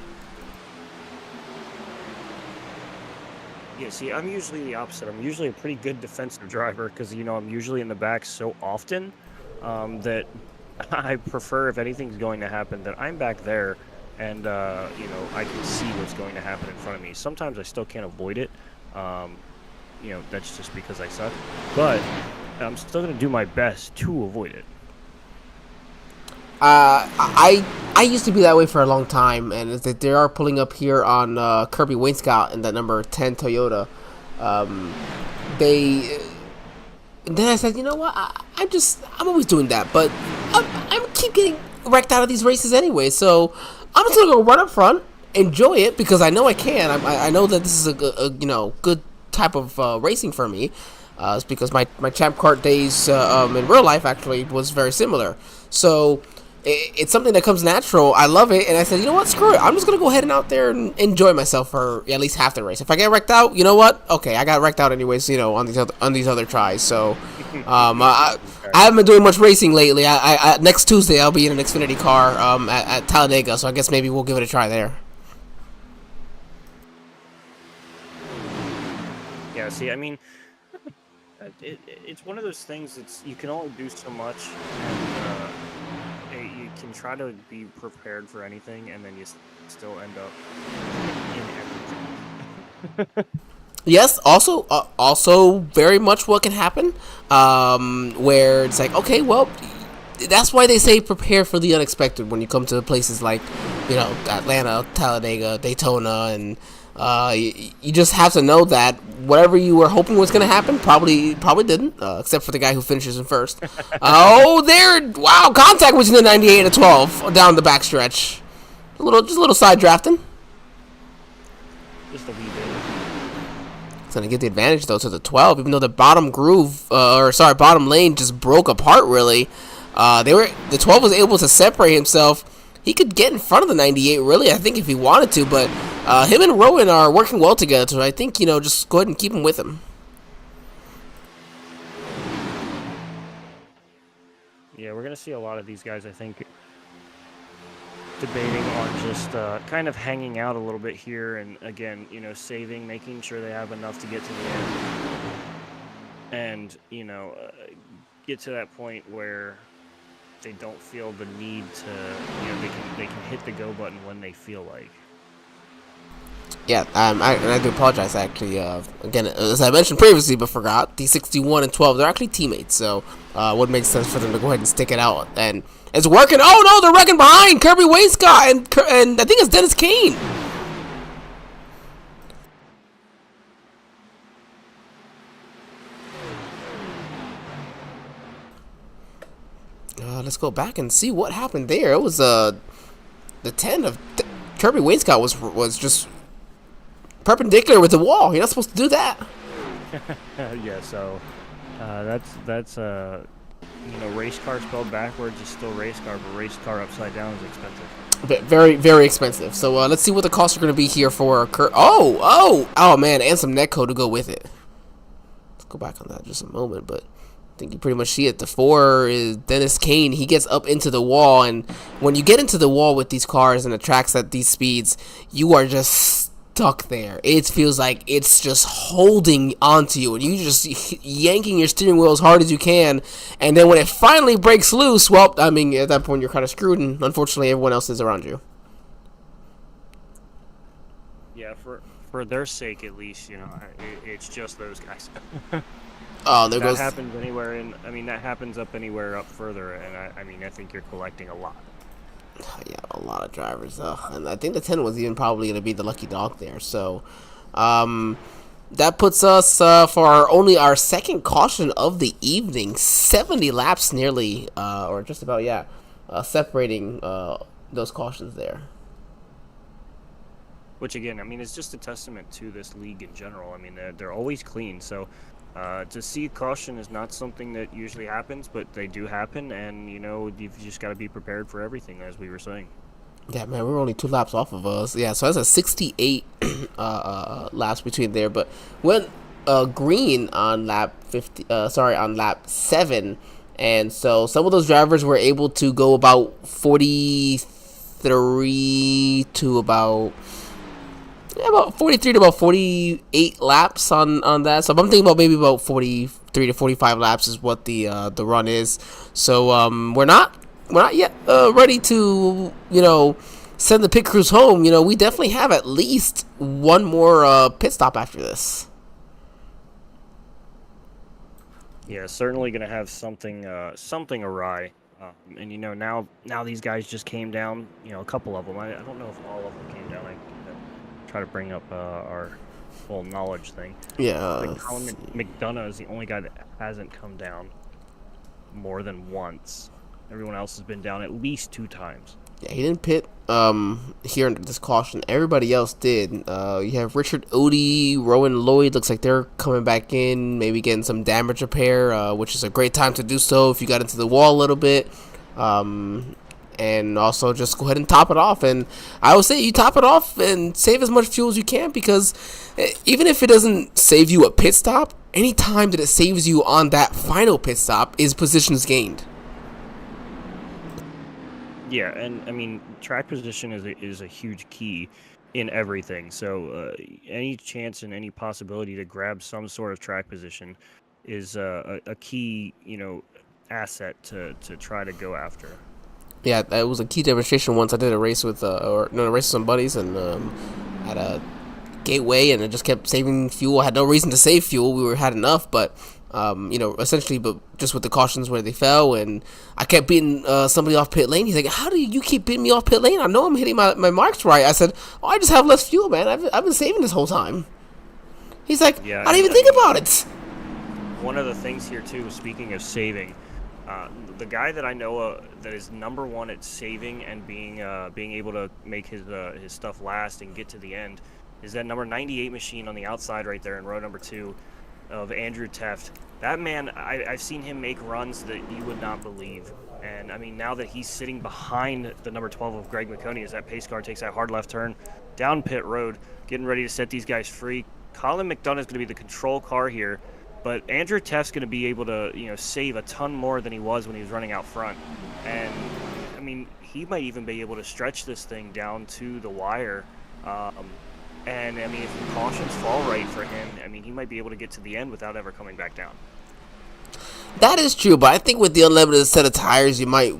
Yeah, see, I'm usually the opposite. I'm usually a pretty good defensive driver because, I'm usually in the back so often that I prefer, if anything's going to happen, that I'm back there and, I can see what's going to happen in front of me. Sometimes I still can't avoid it. That's just because I suck. But I'm still going to do my best to avoid it. I used to be that way for a long time, and as they are pulling up here on Kirby Wainscott in that number 10 Toyota. And then I said, you know what? I'm always doing that, but I keep getting wrecked out of these races anyway. So I'm just gonna go run up front, enjoy it because I know I can. I know that this is a good type of racing for me. It's because my Champ Kart days in real life actually was very similar. So it's something that comes natural. I love it, and I said, you know what, screw it. I'm just gonna go ahead and out there and enjoy myself for at least half the race. If I get wrecked out, you know what? Okay, I got wrecked out anyways. On these other tries. So I haven't been doing much racing lately. I next Tuesday I'll be in an Xfinity car at Talladega. So I guess maybe we'll give it a try there. Yeah. See, I mean, it's one of those things. You can only do so much. And, you can try to be prepared for anything, and then you still end up in everything. Yes, also very much what can happen, where it's like, okay, well, that's why they say prepare for the unexpected when you come to places like, Atlanta, Talladega, Daytona, and you just have to know that whatever you were hoping was going to happen probably didn't, except for the guy who finishes in first. Wow, contact was in the 98 at 12 down the backstretch. Just a little side drafting. Just a wee bit. It's going to get the advantage, though, to the 12, even though the bottom bottom lane just broke apart, really. The 12 was able to separate himself. He could get in front of the 98, really, I think, if he wanted to, but him and Rowan are working well together, so I think, just go ahead and keep him with him. Yeah, we're going to see a lot of these guys, I think, debating on just kind of hanging out a little bit here and, again, saving, making sure they have enough to get to the end. And, get to that point where they don't feel the need to, they can hit the go button when they feel like. Yeah, I do apologize, actually. Again, as I mentioned previously, but forgot, the 61 and 12, they're actually teammates, so would make sense for them to go ahead and stick it out. And it's working. Oh, no, they're wrecking behind Kirby Wainscott, and I think it's Dennis Kane. Let's go back and see what happened there. It was the 10 of Kirby Wainscott was just perpendicular with the wall. You're not supposed to do that. Yeah, so that's race car spelled backwards is still race car, but race car upside down is expensive. Very, very expensive. So let's see what the costs are going to be here for oh man, and some netcode to go with it. Let's go back on that in just a moment, but I think you pretty much see it. The 4 is Dennis Kane. He gets up into the wall, and when you get into the wall with these cars and the tracks at these speeds, you are just stuck there. It feels like it's just holding onto you, and you just yanking your steering wheel as hard as you can, and then when it finally breaks loose, well, I mean, at that point you're kind of screwed, and unfortunately everyone else is around you. Yeah, for their sake at least, it's just those guys. Oh, there goes. That happens anywhere that happens up anywhere up further, and I think you're collecting a lot. Yeah, a lot of drivers, and I think the 10 was even probably going to be the lucky dog there. So, that puts us for only our second caution of the evening. 70 laps nearly, or just about, yeah, separating those cautions there. Which again, I mean, it's just a testament to this league in general. I mean, they're always clean. So to see caution is not something that usually happens, but they do happen, and you've just got to be prepared for everything, as we were saying. Yeah, man, we're only 2 laps off of us. Yeah, so that's a 68 laps between there. But went green on lap 50. On lap 7, and so some of those drivers were able to go about 43 to about 43 to about 48 laps on that. So I'm thinking about maybe about 43 to 45 laps is what the run is. So we're not yet ready to send the pit crews home. We definitely have at least one more pit stop after this. Yeah, certainly going to have something awry. And now these guys just came down. A couple of them. I don't know if all of them came down. I try to bring up our full knowledge thing. Yeah. Colin McDonough is the only guy that hasn't come down more than once. Everyone else has been down at least 2 times. Yeah, he didn't pit here under this caution. Everybody else did. You have Richard Odie, Rowan Lloyd. Looks like they're coming back in, maybe getting some damage repair, which is a great time to do so if you got into the wall a little bit. And also just go ahead and top it off. And I would say you top it off and save as much fuel as you can, because even if it doesn't save you a pit stop, any time that it saves you on that final pit stop is positions gained. Yeah, and I mean, track position is a huge key in everything. So any chance and any possibility to grab some sort of track position is a key, asset to try to go after. Yeah, that was a key demonstration once. I did a race with a race with some buddies, and at a gateway, and I just kept saving fuel. I had no reason to save fuel. We had enough, but essentially, but just with the cautions where they fell, and I kept beating somebody off pit lane. He's like, "How do you keep beating me off pit lane? I know I'm hitting my marks right." I said, "Oh, I just have less fuel, man. I've been saving this whole time." He's like, Yeah, "I didn't even think about it." One of the things here too, speaking of saving, the guy that I know that is number one at saving and being able to make his stuff last and get to the end is that number 98 machine on the outside right there in row number 2 of Andrew Teft. That man, I've seen him make runs that you would not believe. And I mean, now that he's sitting behind the number 12 of Greg McConey as that pace car takes that hard left turn down pit road, getting ready to set these guys free. Colin McDonough is going to be the control car here. But Andrew Teft's going to be able to, save a ton more than he was when he was running out front. And, I mean, he might even be able to stretch this thing down to the wire. And, I mean, if the cautions fall right for him, I mean, he might be able to get to the end without ever coming back down. That is true, but I think with the unlimited set of tires, you might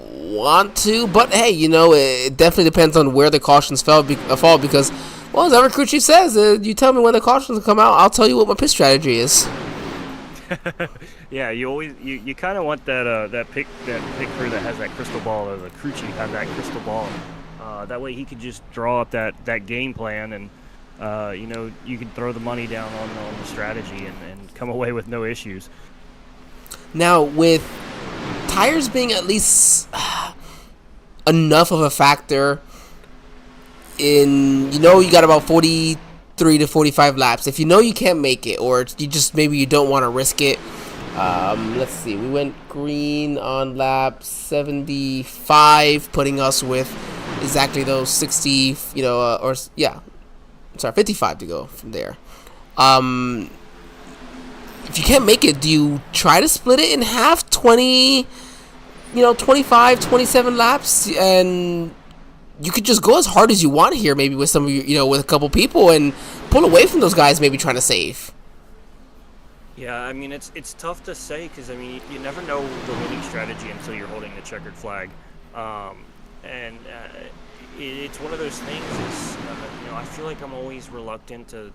want to. But, hey, it definitely depends on where the cautions fall because, well, as our crew chief says, you tell me when the cautions come out, I'll tell you what my pit strategy is. Yeah, you kind of want that pit crew that has that crystal ball, or the crew chief has that crystal ball. That way he could just draw up that game plan, and you can throw the money down on the strategy and come away with no issues. Now, with tires being at least enough of a factor in, you got about 43 to 45 laps. If you can't make it, or maybe you don't want to risk it. Let's see. We went green on lap 75, putting us with exactly those 60, 55 to go from there. If you can't make it, do you try to split it in half, 20, 25, 27 laps, and you could just go as hard as you want here, maybe with some of you, with a couple people, and pull away from those guys maybe trying to save. Yeah, I mean, it's tough to say, because, I mean, you never know the winning strategy until you're holding the checkered flag. It's one of those things, I feel like I'm always reluctant to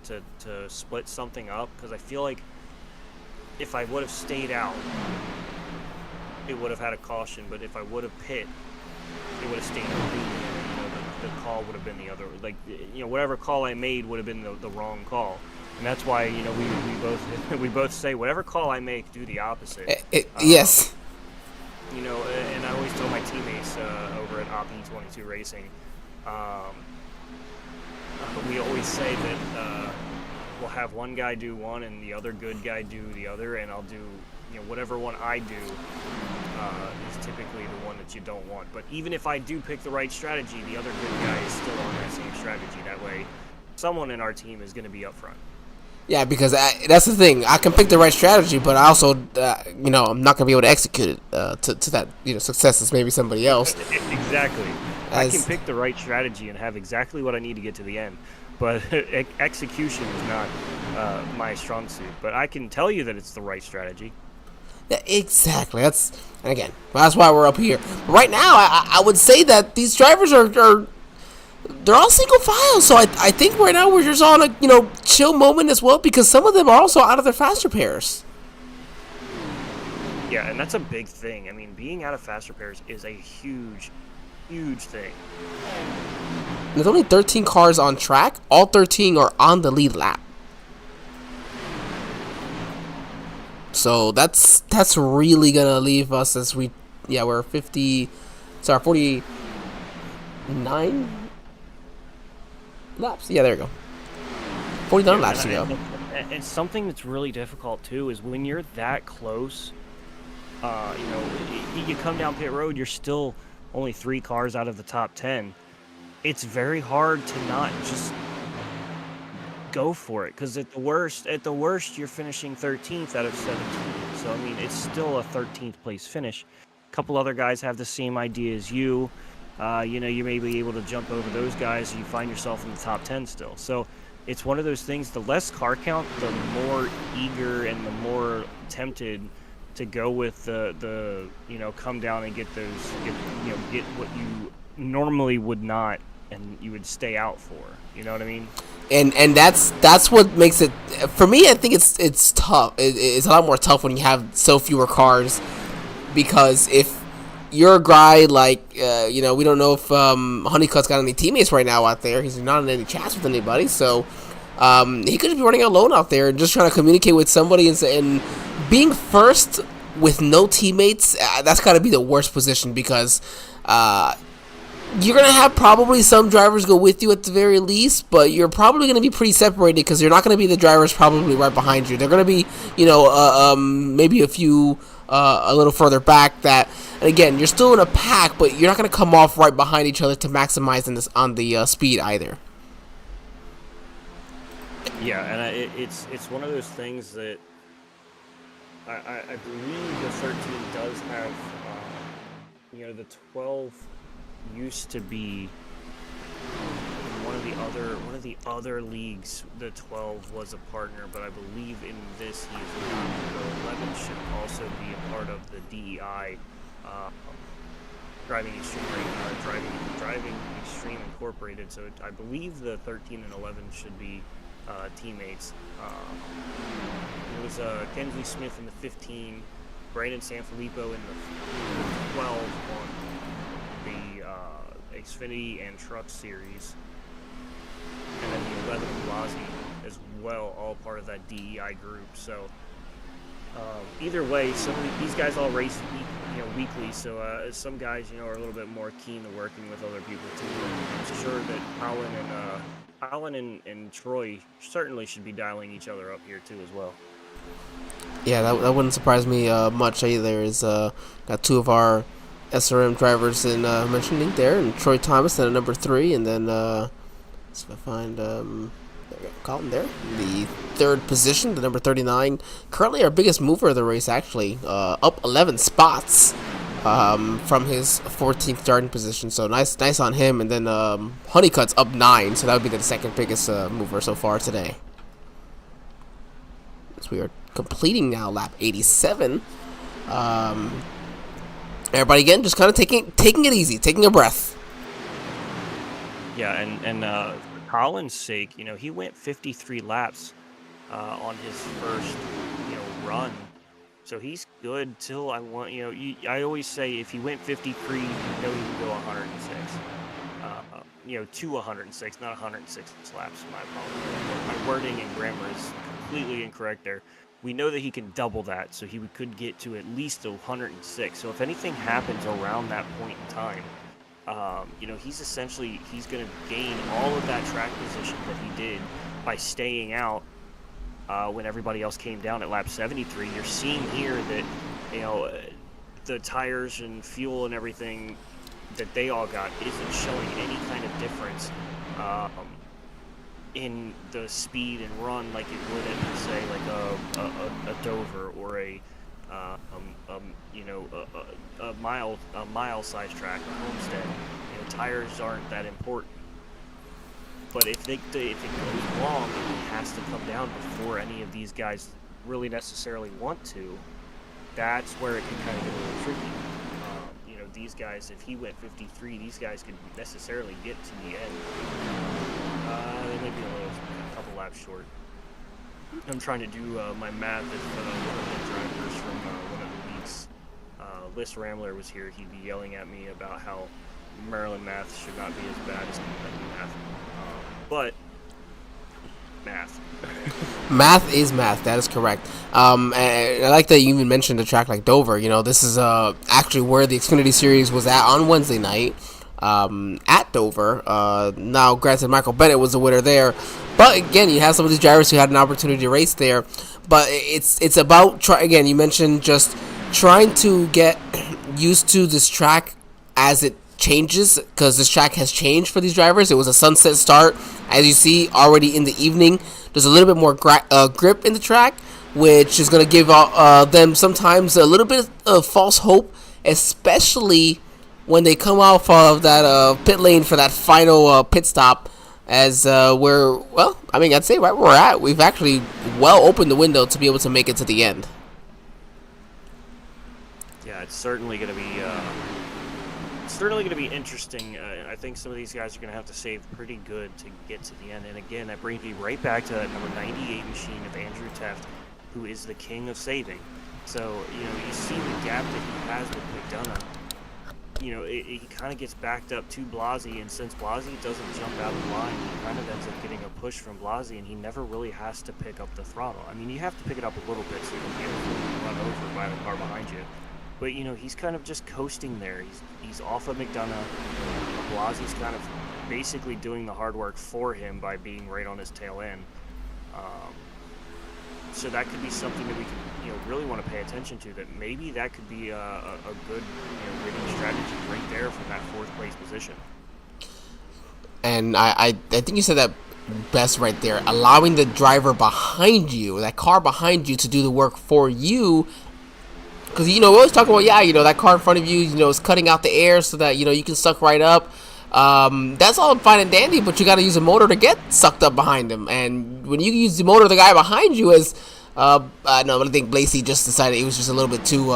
split something up, because I feel like if I would have stayed out, it would have had a caution, but if I would have pit, it would have stayed green. The call would have been the other, whatever call I made would have been the wrong call. And that's why, you know, we both we both say whatever call I make, do the opposite. Yes. You know, and I always tell my teammates over at OP22 Racing, we always say that we'll have one guy do one and the other good guy do the other, and I'll do, you know, whatever one I do is typically the one that you don't want. But even if I do pick the right strategy, the other good guy is still on that same strategy. That way, someone in our team is going to be up front. Yeah, because that's the thing. I can pick the right strategy, but I also, you know, I'm not gonna be able to execute it to that, you know, success as maybe somebody else. Exactly. I can pick the right strategy and have exactly what I need to get to the end, but execution is not my strong suit. But I can tell you that it's the right strategy. Yeah, exactly. And again, that's why we're up here. Right now, I would say that these drivers are they're all single file, so I think right now we're just on a, you know, chill moment as well, because some of them are also out of their faster pairs. Yeah, and that's a big thing. I mean, being out of faster pairs is a huge thing. There's only 13 cars on track. All 13 are on the lead lap. So that's really gonna leave us as we're 49 laps. Yeah, there you go. 49 laps to go. And something that's really difficult too is when you're that close. You know, you come down pit road, you're still only 3 cars out of the top 10. It's very hard to not just go for it, because at the worst, you're finishing 13th out of 17. So I mean, it's still a 13th place finish. A couple other guys have the same idea as you. You know, you may be able to jump over those guys, and you find yourself in the top 10 still. So it's one of those things. The less car count, the more eager and the more tempted to go with the you know, come down and get what you normally would not, and you would stay out for. You know what I mean? And that's what makes it, for me. I think it's tough. It's a lot more tough when you have so fewer cars, because if you're a guy like, you know, we don't know if Honeycutt's got any teammates right now out there. He's not in any chats with anybody, so he could just be running alone out there and just trying to communicate with somebody, and being first with no teammates. That's got to be the worst position, because you're going to have probably some drivers go with you at the very least, but you're probably going to be pretty separated, because you're not going to be the drivers probably right behind you. They're going to be, you know, maybe a few a little further back. That, and again, you're still in a pack, but you're not going to come off right behind each other to maximize on the speed either. Yeah, and it's one of those things that I believe the 13 does have, you know, the 12 used to be in one of the other leagues. The 12 was a partner, but I believe in this he is not. The 11 should also be a part of the DEI driving extreme incorporated. So I believe the 13 and 11 should be teammates. It was Kensley Smith in the 15, Brandon Sanfilippo in the 12 on the Xfinity and Truck Series, and then the 11 Blasi as well, all part of that DEI group. So either way, these guys all race, you know, weekly. So some guys, you know, are a little bit more keen to working with other people too. I'm sure that Alan and Troy certainly should be dialing each other up here too as well. Yeah, that wouldn't surprise me much either. Is got 2 of our SRM drivers in mentioning there, and Troy Thomas at number 3, and then see if I find Colin there, the 3rd position, the number 39. Currently our biggest mover of the race, actually, up 11 spots from his 14th starting position. So nice on him. And then Honeycutt's up 9, so that would be the 2nd biggest mover so far today. So we are completing now lap 87. Everybody again just kind of taking it easy, taking a breath. Yeah, and for Colin's sake, you know, he went 53 laps on his first, you know, run. So he's good till I always say if he went 53, you know he can go 106. to 106, not 106 laps. My apologies. My wording and grammar is completely incorrect there. We know that he can double that, so he could get to at least 106. So if anything happens around that point in time, he's going to gain all of that track position that he did by staying out when everybody else came down at lap 73. You're seeing here that, the tires and fuel and everything that they all got isn't showing any kind of difference in the speed and run like it would in, say, like a Dover or a mile size track, a Homestead. Tires aren't that important. But if it goes wrong and he has to come down before any of these guys really necessarily want to, that's where it can kind of get a little tricky. These guys, if he went 53, these guys could necessarily get to the end. They may be a couple laps short. I'm trying to do my math. If one of the drivers from one of the weeks, Liz Rambler, was here, he'd be yelling at me about how Maryland math should not be as bad as Kentucky math. But math. Math is math. That is correct. And I like that you even mentioned a track like Dover. This is actually where the Xfinity Series was at on Wednesday night at Dover. Now, granted, Michael Bennett was the winner there, but again, you have some of these drivers who had an opportunity to race there. But it's about again. You mentioned just trying to get used to this track as it changes, because this track has changed for these drivers. It was a sunset start, as you see already in the evening. There's a little bit more grip in the track, which is going to give them sometimes a little bit of false hope, especially when they come off of that pit lane for that final pit stop. As I'd say right where we're at, we've actually well opened the window to be able to make it to the end. Yeah, it's certainly going to be interesting. I think some of these guys are going to have to save pretty good to get to the end. And again, that brings me right back to that number 98 machine of Andrew Teft, who is the king of saving. So, you see the gap that he has with McDonough. He kind of gets backed up to Blasi, and since Blasi doesn't jump out of the line, he kind of ends up getting a push from Blasi, and he never really has to pick up the throttle. I mean, you have to pick it up a little bit so you don't get run over by the car behind you. But, he's kind of just coasting there. He's off of McDonough. Blasi's kind of basically doing the hard work for him by being right on his tail end. So that could be something that we can, really want to pay attention to. That maybe that could be a good, winning strategy right there from that fourth place position. And I think you said that best right there. Allowing the driver behind you, that car behind you, to do the work for you. Because, we always talk about, that car in front of you, is cutting out the air so that, you can suck right up. That's all fine and dandy, but you got to use a motor to get sucked up behind him. And when you use the motor of the guy behind you, I think Blasi just decided it was just a little bit too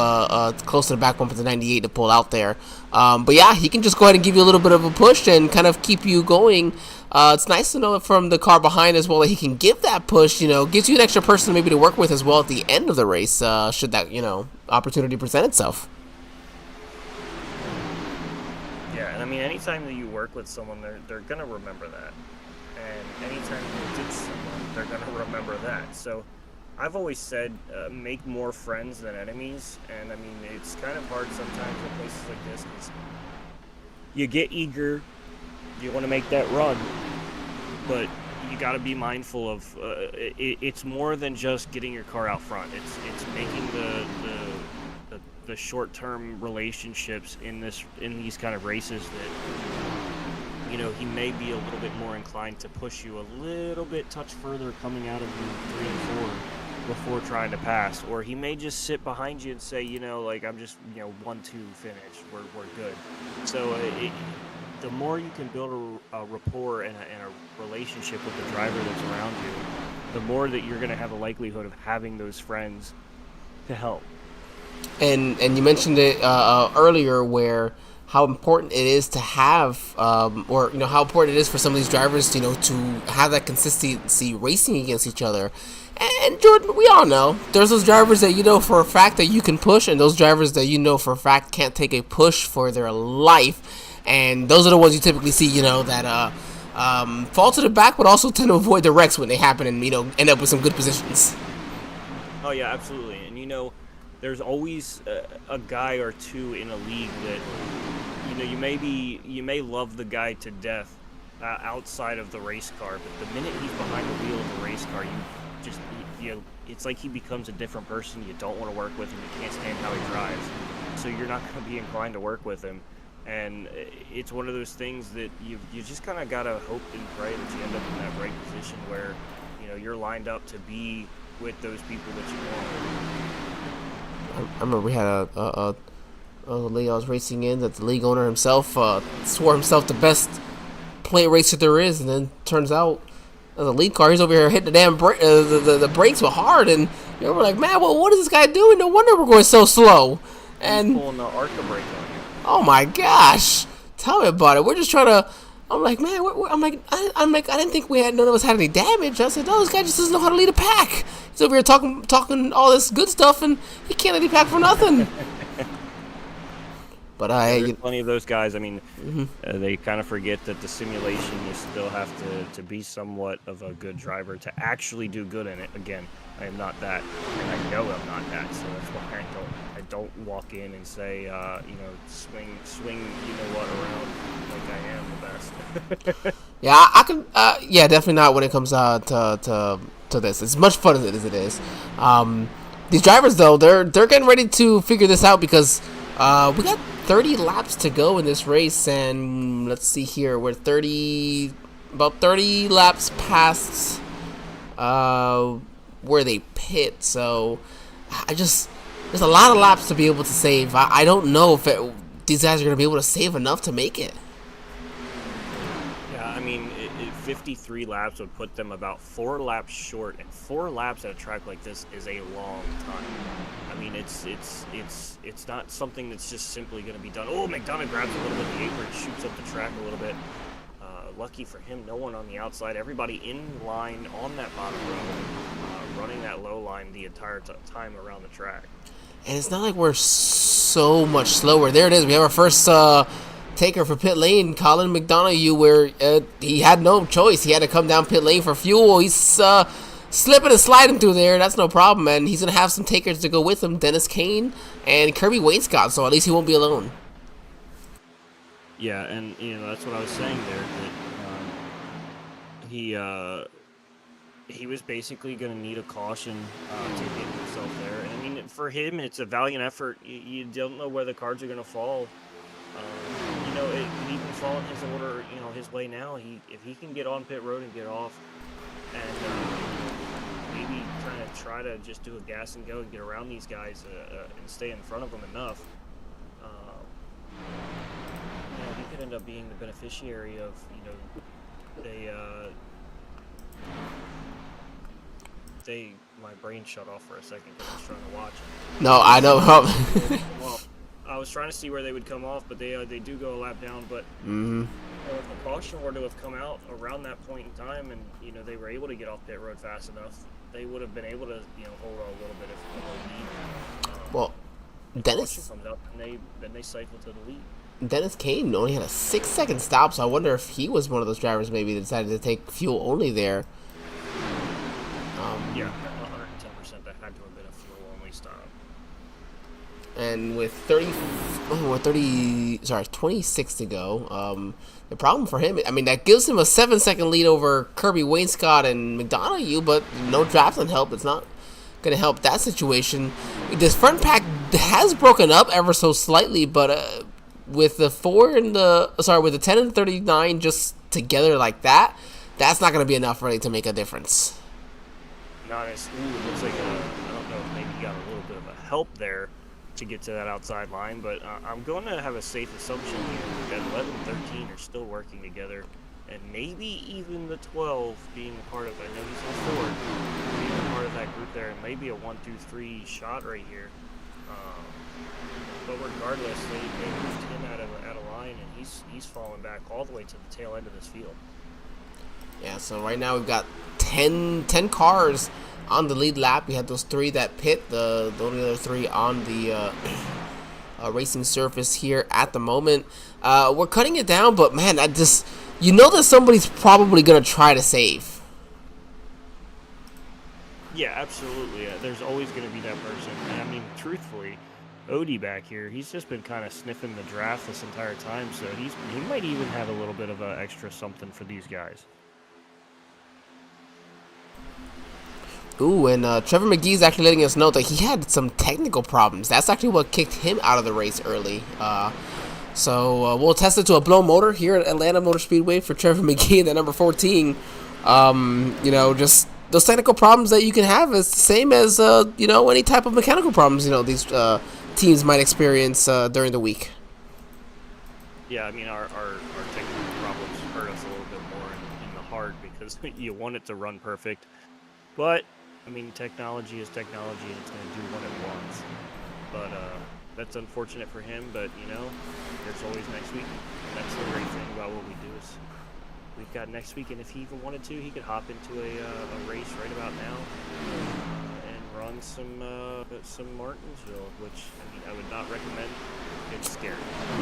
close to the back bumper to 98 to pull out there. But yeah, he can just go ahead and give you a little bit of a push and kind of keep you going. It's nice to know from the car behind as well that he can give that push, gives you an extra person maybe to work with as well at the end of the race, should that, opportunity present itself. Yeah, and I mean, anytime that you work with someone, they're going to remember that. And anytime you did someone, they're going to remember that. So I've always said, make more friends than enemies. And I mean, it's kind of hard sometimes in places like this, because you get eager, you want to make that run, but you got to be mindful of it's more than just getting your car out front. It's making the short-term relationships in these kind of races that he may be a little bit more inclined to push you a little bit touch further coming out of you 3 and 4 before trying to pass, or he may just sit behind you and say, I'm just 1-2 finish, we're good. So the more you can build a rapport and a relationship with the driver that's around you, the more that you're going to have a likelihood of having those friends to help. And you mentioned it earlier, where how important it is to have, how important it is for some of these drivers, to have that consistency racing against each other. And Jordan, we all know there's those drivers that for a fact that you can push, and those drivers that for a fact can't take a push for their life. and those are the ones you typically see, that fall to the back, but also tend to avoid the wrecks when they happen, and end up with some good positions. Oh yeah, absolutely. And there's always a guy or two in a league that you may love the guy to death outside of the race car, but the minute he's behind the wheel of the race car, it's like he becomes a different person. You don't want to work with him. You can't stand how he drives, so you're not going to be inclined to work with him. And it's one of those things that you just kind of gotta hope and pray that you end up in that right position where you're lined up to be with those people that you want. I remember we had a league I was racing in that the league owner himself swore himself the best plate racer there is, and then turns out as a lead car he's over here hitting the damn the brakes so hard, and we're like, man, what is this guy doing? No wonder we're going so slow. And he's pulling the ARCA brake on you. Oh my gosh! Tell me about it. We're just trying to. I'm like, man. I'm like, I didn't think none of us had any damage. I said, no, this guy just doesn't know how to lead a pack. He's over here talking all this good stuff, and he can't lead a pack for nothing. But there's plenty of those guys. I mean, they kind of forget that the simulation, you still have to be somewhat of a good driver to actually do good in it. Again, I am not that, and I know I'm not that, so that's why I don't walk in and say, swing, around like I am the best. Yeah, I can. Yeah, definitely not when it comes to this. It's much fun as it is. These drivers though, they're getting ready to figure this out because we got 30 laps to go in this race, and let's see here, we're about 30 laps past where they pit. So there's a lot of laps to be able to save. I don't know if these guys are going to be able to save enough to make it. Yeah, I mean, 53 laps would put them about 4 laps short, and 4 laps at a track like this is a long time. I mean, it's not something that's just simply going to be done. Oh, McDonough grabs a little bit of the apron, shoots up the track a little bit. Lucky for him, no one on the outside. Everybody in line on that bottom row, running that low line the entire time around the track. And it's not like we're so much slower. There it is. We have our first taker for pit lane, Colin McDonough, where he had no choice. He had to come down pit lane for fuel. He's slipping and sliding through there. That's no problem, and he's going to have some takers to go with him, Dennis Kane and Kirby Wainscott, so at least he won't be alone. Yeah, and that's what I was saying there, that he was basically going to need a caution to get himself there. And I mean, for him, it's a valiant effort. You don't know where the cards are going to fall. He can fall in his order, his way now. If he can get on pit road and get off, and maybe try to just do a gas and go and get around these guys and stay in front of them enough, he could end up being the beneficiary of, my brain shut off for a second because I was trying to watch it. No, I know. Well, I was trying to see where they would come off, but they do go a lap down. But if a caution were to have come out around that point in time, and they were able to get off pit road fast enough, they would have been able to hold on a little bit if they need. Well, Dennis comes up, and then they cycle to the lead. Dennis Kane only had a 6-second stop, so I wonder if he was one of those drivers maybe that decided to take fuel only there. Yeah, 110% that had to have been a fuel only stop. And with 26 to go, the problem for him, I mean, that gives him a 7-second lead over Kirby Wainscott and McDonough, but no drafting help. It's not going to help that situation. This front pack has broken up ever so slightly, but with the 10 and 39 just together like that, that's not going to be enough really to make a difference. It looks like I don't know if maybe you got a little bit of a help there to get to that outside line, but I'm going to have a safe assumption here that 11 and 13 are still working together, and maybe even the 12 being a part of it. I know he's on forward, being a part of that group there, and maybe a 1-2-3 shot right here. But regardless, they moved him out of line, and he's falling back all the way to the tail end of this field. Yeah, so right now we've got 10 cars on the lead lap. We had those 3 that pit, the only other 3 on racing surface here at the moment. We're cutting it down, but man, you know that somebody's probably gonna try to save. Yeah, absolutely. There's always going to be that person. And I mean, truthfully, Odie back here, he's just been kind of sniffing the draft this entire time, so he might even have a little bit of an extra something for these guys. Ooh, and Trevor McGee's actually letting us know that he had some technical problems. That's actually what kicked him out of the race early. So we'll test it to a blown motor here at Atlanta Motor Speedway for Trevor McGee, the number 14. You know, just those technical problems that you can have is the same as, you know, any type of mechanical problems, you know, these teams might experience during the week. Yeah, I mean, our technical problems hurt us a little bit more in the heart because you want it to run perfect. But, I mean, technology is technology and it's going to do what it wants. But that's unfortunate for him, but, you know, there's always next week. And that's the great thing about what we do is we've got next week, and if he even wanted to, he could hop into a race right about now and run some Martinsville, which, I mean, I would not recommend. It's scary.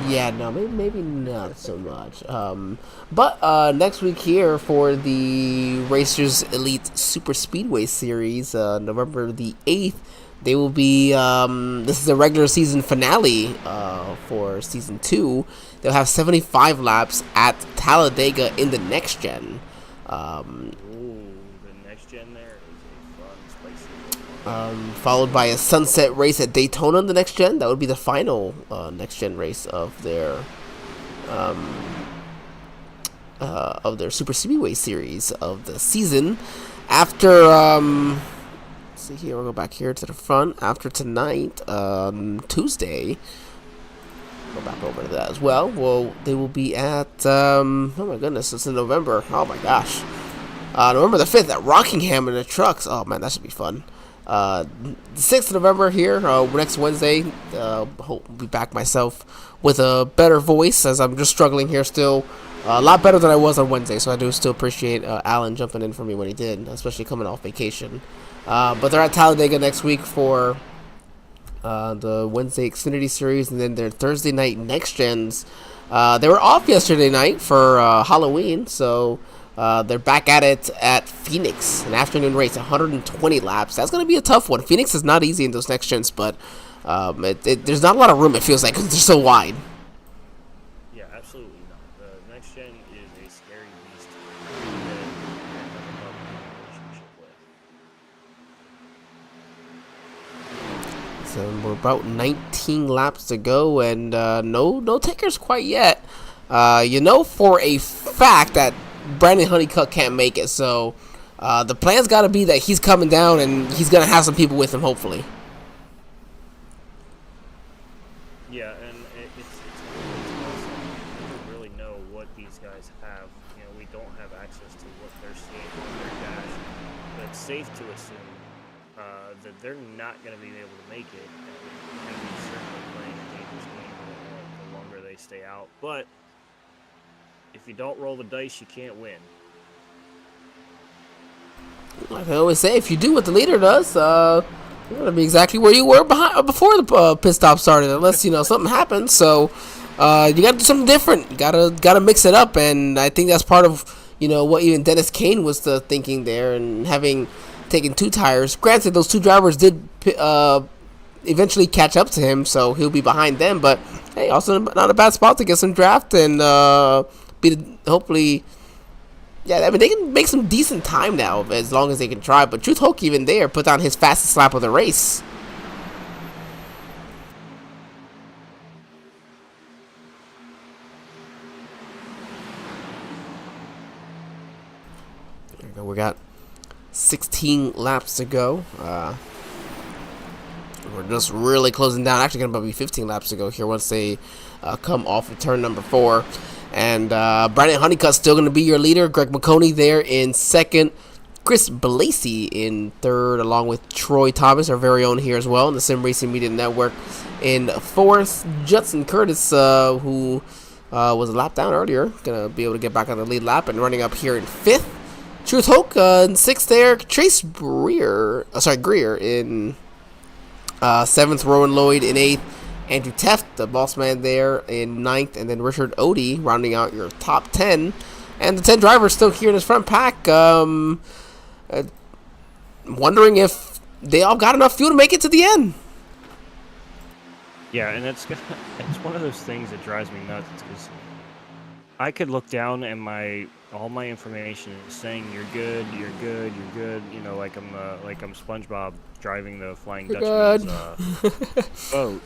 Yeah, no, maybe not so much. But next week here for the Racers Elite Superspeedway Series, November the 8th, they will be, this is the regular season finale for Season 2. They'll have 75 laps at Talladega in the next gen. Ooh, the next gen there is a fun, spicy. Followed by a sunset race at Daytona in the next gen. That would be the final next gen race of their Super Speedway series of the season. After let's see here, we'll go back here to the front. After tonight, Tuesday. Go back over to that as well. Well, they will be at oh my goodness, it's in November. Oh my gosh, November the 5th at Rockingham in the trucks. Oh man, that should be fun. The 6th of November here, next Wednesday. Hope I'll be back myself with a better voice as I'm just struggling here still. A lot better than I was on Wednesday, so I do still appreciate Alan jumping in for me when he did, especially coming off vacation. But they're at Talladega next week for the Wednesday Xfinity Series, and then their Thursday night next gens. They were off yesterday night for Halloween, so they're back at it at Phoenix, an afternoon race, 120 laps. That's going to be a tough one. Phoenix is not easy in those next gens, but there's not a lot of room, it feels like, because they're so wide. Yeah, absolutely not. The next gen is a scary beast that you have a relationship with. So we're about 19 laps to go, and no takers quite yet. You know for a fact that Brandon Honeycutt can't make it, so the plan's got to be that he's coming down and he's going to have some people with him, hopefully. Yeah, and it's awesome. We don't really know what these guys have. You know, we don't have access to what they're seeing on their dash, but it's safe to assume that they're not going to be able to make it, and they're going to be certainly playing a dangerous game the longer they stay out. But if you don't roll the dice, you can't win. Like I always say, if you do what the leader does, you're gonna be exactly where you were before the pit stop started, unless you know something happens. So you got to do something different. You gotta mix it up, and I think that's part of what even Dennis Kane was thinking there, and having taken 2 tires. Granted, those 2 drivers did eventually catch up to him, so he'll be behind them. But hey, also not a bad spot to get some draft and hopefully. Yeah, I mean, they can make some decent time now as long as they can try. But Truth Hulk even there put on his fastest lap of the race. There we go. We got 16 laps to go. We're just really closing down. Actually, going to be 15 laps to go here once they come off of turn number 4. And Brandon Honeycutt's still going to be your leader. Greg McConey there in second. Chris Blasey in third, along with Troy Thomas, our very own here as well, in the Sim Racing Media Network in fourth. Judson Curtis, who was a lap down earlier, going to be able to get back on the lead lap and running up here in fifth. Truth Hulk in sixth there. Trace Greer in seventh. Rowan Lloyd in eighth. Andrew Teft, the boss man there in 9th, and then Richard Odie rounding out your top 10. And the 10 drivers still here in his front pack. Wondering if they all got enough fuel to make it to the end. Yeah, and it's one of those things that drives me nuts because I could look down and all my information is saying you're good, you're good, you're good. You know, like I'm SpongeBob driving the Flying Dutchman's boat.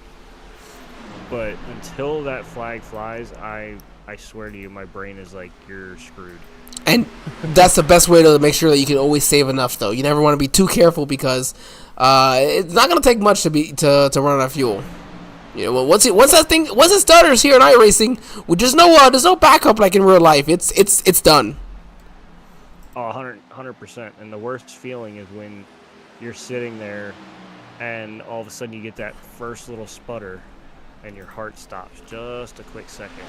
But until that flag flies, I swear to you, my brain is like, you're screwed. And that's the best way to make sure that you can always save enough, though. You never want to be too careful because it's not going to take much to run out of fuel. You know, once it stutters here in iRacing, there's no backup like in real life. It's done. Oh, 100%. And the worst feeling is when you're sitting there, and all of a sudden you get that first little sputter, and your heart stops just a quick second,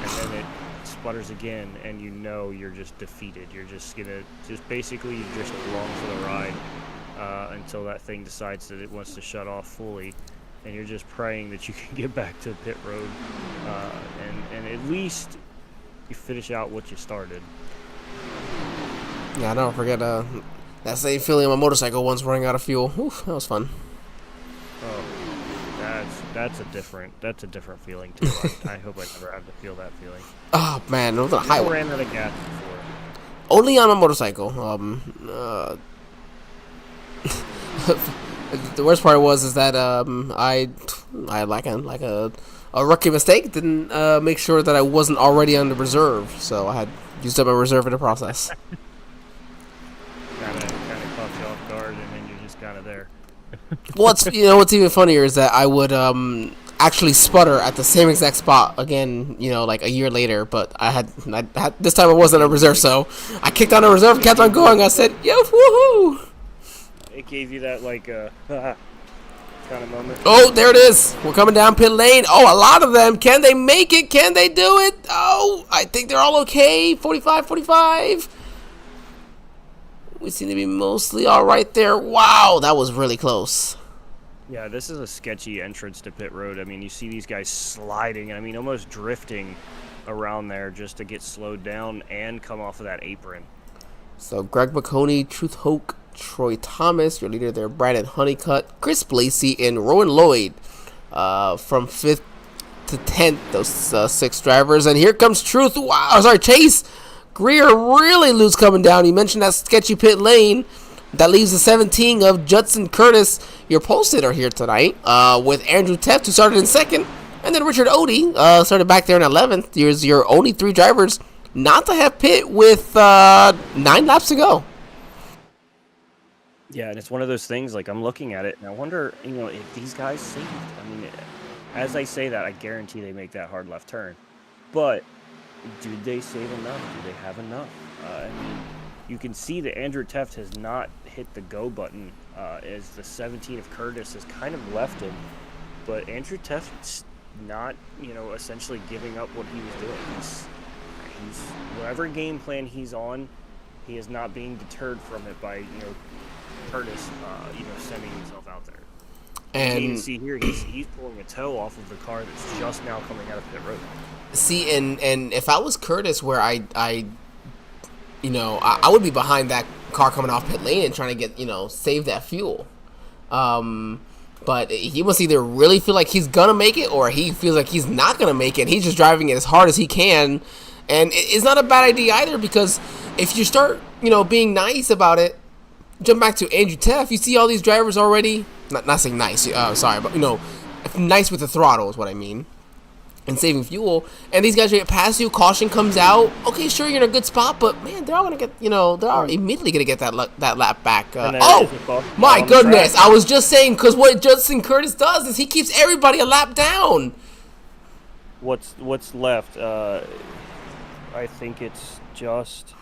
and then it sputters again, and you know you're just defeated. You're just basically you just along for the ride until that thing decides that it wants to shut off fully. And you're just praying that you can get back to pit road, and at least you finish out what you started. Yeah, I don't forget that same feeling on my motorcycle once running out of fuel. Oof, that was fun. Oh, that's a different feeling too. I hope I never have to feel that feeling. Oh man, it was a highway. I ran out of gas before. Only on a motorcycle. The worst part is that I like a rookie mistake, didn't make sure that I wasn't already on the reserve, so I had used up my reserve in the process. Kind of caught you off guard, and then you're just kind of there. What's even funnier is that I would actually sputter at the same exact spot again, like a year later, but I had this time I wasn't a reserve, so I kicked on a reserve, kept on going. I said, "Yo, woohoo!" It gave you that kind of moment. Oh, there it is. We're coming down pit lane. Oh, a lot of them. Can they make it? Can they do it? Oh, I think they're all okay. 45. We seem to be mostly all right there. Wow, that was really close. Yeah, this is a sketchy entrance to pit road. I mean, you see these guys sliding, I mean, almost drifting around there just to get slowed down and come off of that apron. So Greg McConey, Truth Hoke, Troy Thomas, your leader there, Brandon Honeycutt, Chris Blasey, and Rowan Lloyd from 5th to 10th, those 6 drivers. And here comes Truth. Wow, sorry, Chase Greer really loose coming down. You mentioned that sketchy pit lane. That leaves the 17 of Judson Curtis, your pole sitter here tonight, with Andrew Teft, who started in 2nd, and then Richard Odie started back there in 11th. Here's your only 3 drivers not to have pit with 9 laps to go. Yeah, and it's one of those things, like, I'm looking at it, and I wonder, if these guys saved. I mean, as I say that, I guarantee they make that hard left turn. But do they save enough? Do they have enough? I mean, you can see that Andrew Teft has not hit the go button as the 17 of Curtis has kind of left him. But Andrew Teft's not, essentially giving up what he was doing. He's whatever game plan he's on, he is not being deterred from it by, Curtis, sending himself out there. And you can see here, he's pulling a toe off of the car that's just now coming out of pit road. See, and if I was Curtis, where I would be behind that car coming off pit lane and trying to get, save that fuel. But he must either really feel like he's gonna make it, or he feels like he's not gonna make it. He's just driving it as hard as he can, and it's not a bad idea either, because if you start, being nice about it. Jump back to Andrew Teft. You see all these drivers already. Not saying nice. Sorry, but nice with the throttle is what I mean. And saving fuel. And these guys are gonna pass you. Caution comes out. Okay, sure, you're in a good spot, but man, they're all gonna get. They're all immediately gonna get that lap back. Oh my goodness! I was just saying, because what Judson Curtis does is he keeps everybody a lap down. What's left? I think it's just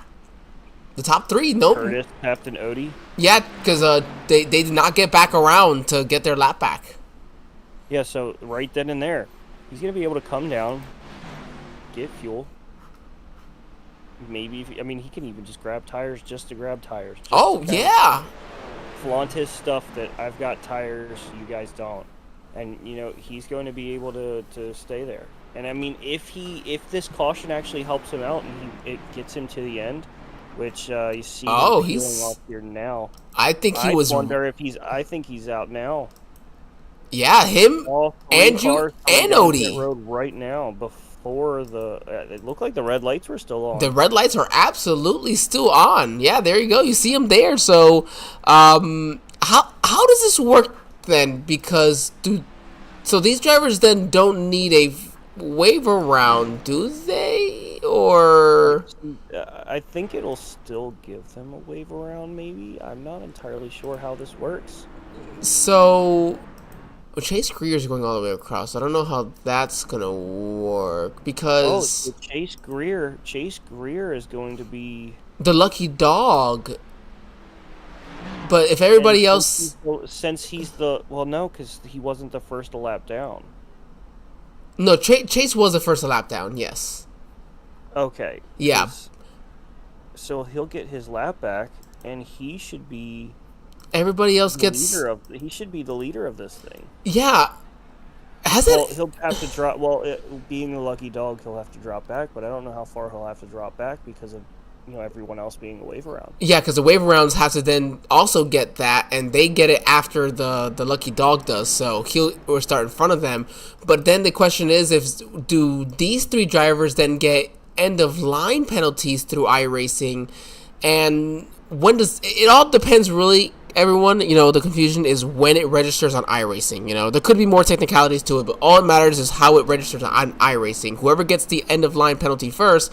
the top 3. Nope. Curtis, Teft, and Odie. Yeah, because they did not get back around to get their lap back. Yeah, so right then and there, he's going to be able to come down, get fuel. Maybe, he can even just grab tires just to grab tires. Oh, yeah. Flaunt his stuff that I've got tires, you guys don't. and he's going to be able to stay there. And I mean, if this caution actually helps him out and it gets him to the end, which you see him peeling off here now. I think he was. Wonder if he's. I think he's out now. Yeah, him, Andrew, and Odie. Road right now before it looked like the red lights were still on. The red lights are absolutely still on. Yeah, there you go. You see him there. So, how does this work then? Because so these drivers then don't need a waiver round, do they? Or I think it'll still give them a waiver round. Maybe I'm not entirely sure how this works. So. Well, Chase Greer is going all the way across. I don't know how that's gonna work because so Chase Greer is going to be the lucky dog. But if everybody else, since he's no, because he wasn't the first to lap down. No, Chase was the first to lap down. Yes. Okay. Yeah. So he'll get his lap back, and he should be. Everybody else gets. He should be the leader of this thing. Yeah. He'll have to drop. Being the lucky dog, he'll have to drop back, but I don't know how far he'll have to drop back because of everyone else being a waiver round. Yeah, because the waiver rounds have to then also get that, and they get it after the lucky dog does. So he'll start in front of them. But then the question is, do these three drivers then get end of line penalties through iRacing, and when does it all depends really. Everyone, the confusion is when it registers on iRacing. There could be more technicalities to it, but all it matters is how it registers on iRacing. Whoever gets the end of line penalty first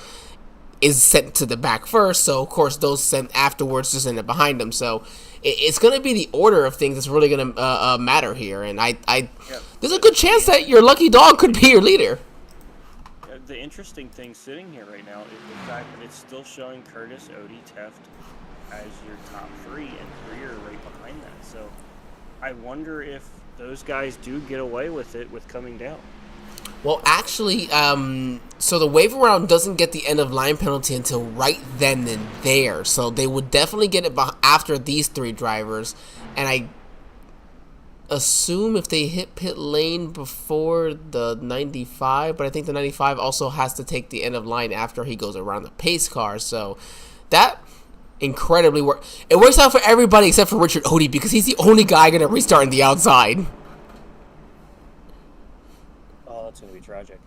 is sent to the back first, so of course those sent afterwards just end up behind them. So it's going to be the order of things that's really going to matter here, and there's a good chance that your lucky dog could be your leader. The interesting thing sitting here right now is the fact that it's still showing Curtis, Odie, Teft as your top three, and Greer right behind that. So I wonder if those guys do get away with it with coming down. Well, actually, so the waiver round doesn't get the end of line penalty until right then and there. So they would definitely get it after these three drivers, and I assume if they hit pit lane before the 95, but I think the 95 also has to take the end of line after he goes around the pace car. So that incredibly it works out for everybody except for Richard Odie, because he's the only guy going to restart in the outside. Oh, that's going to be tragic.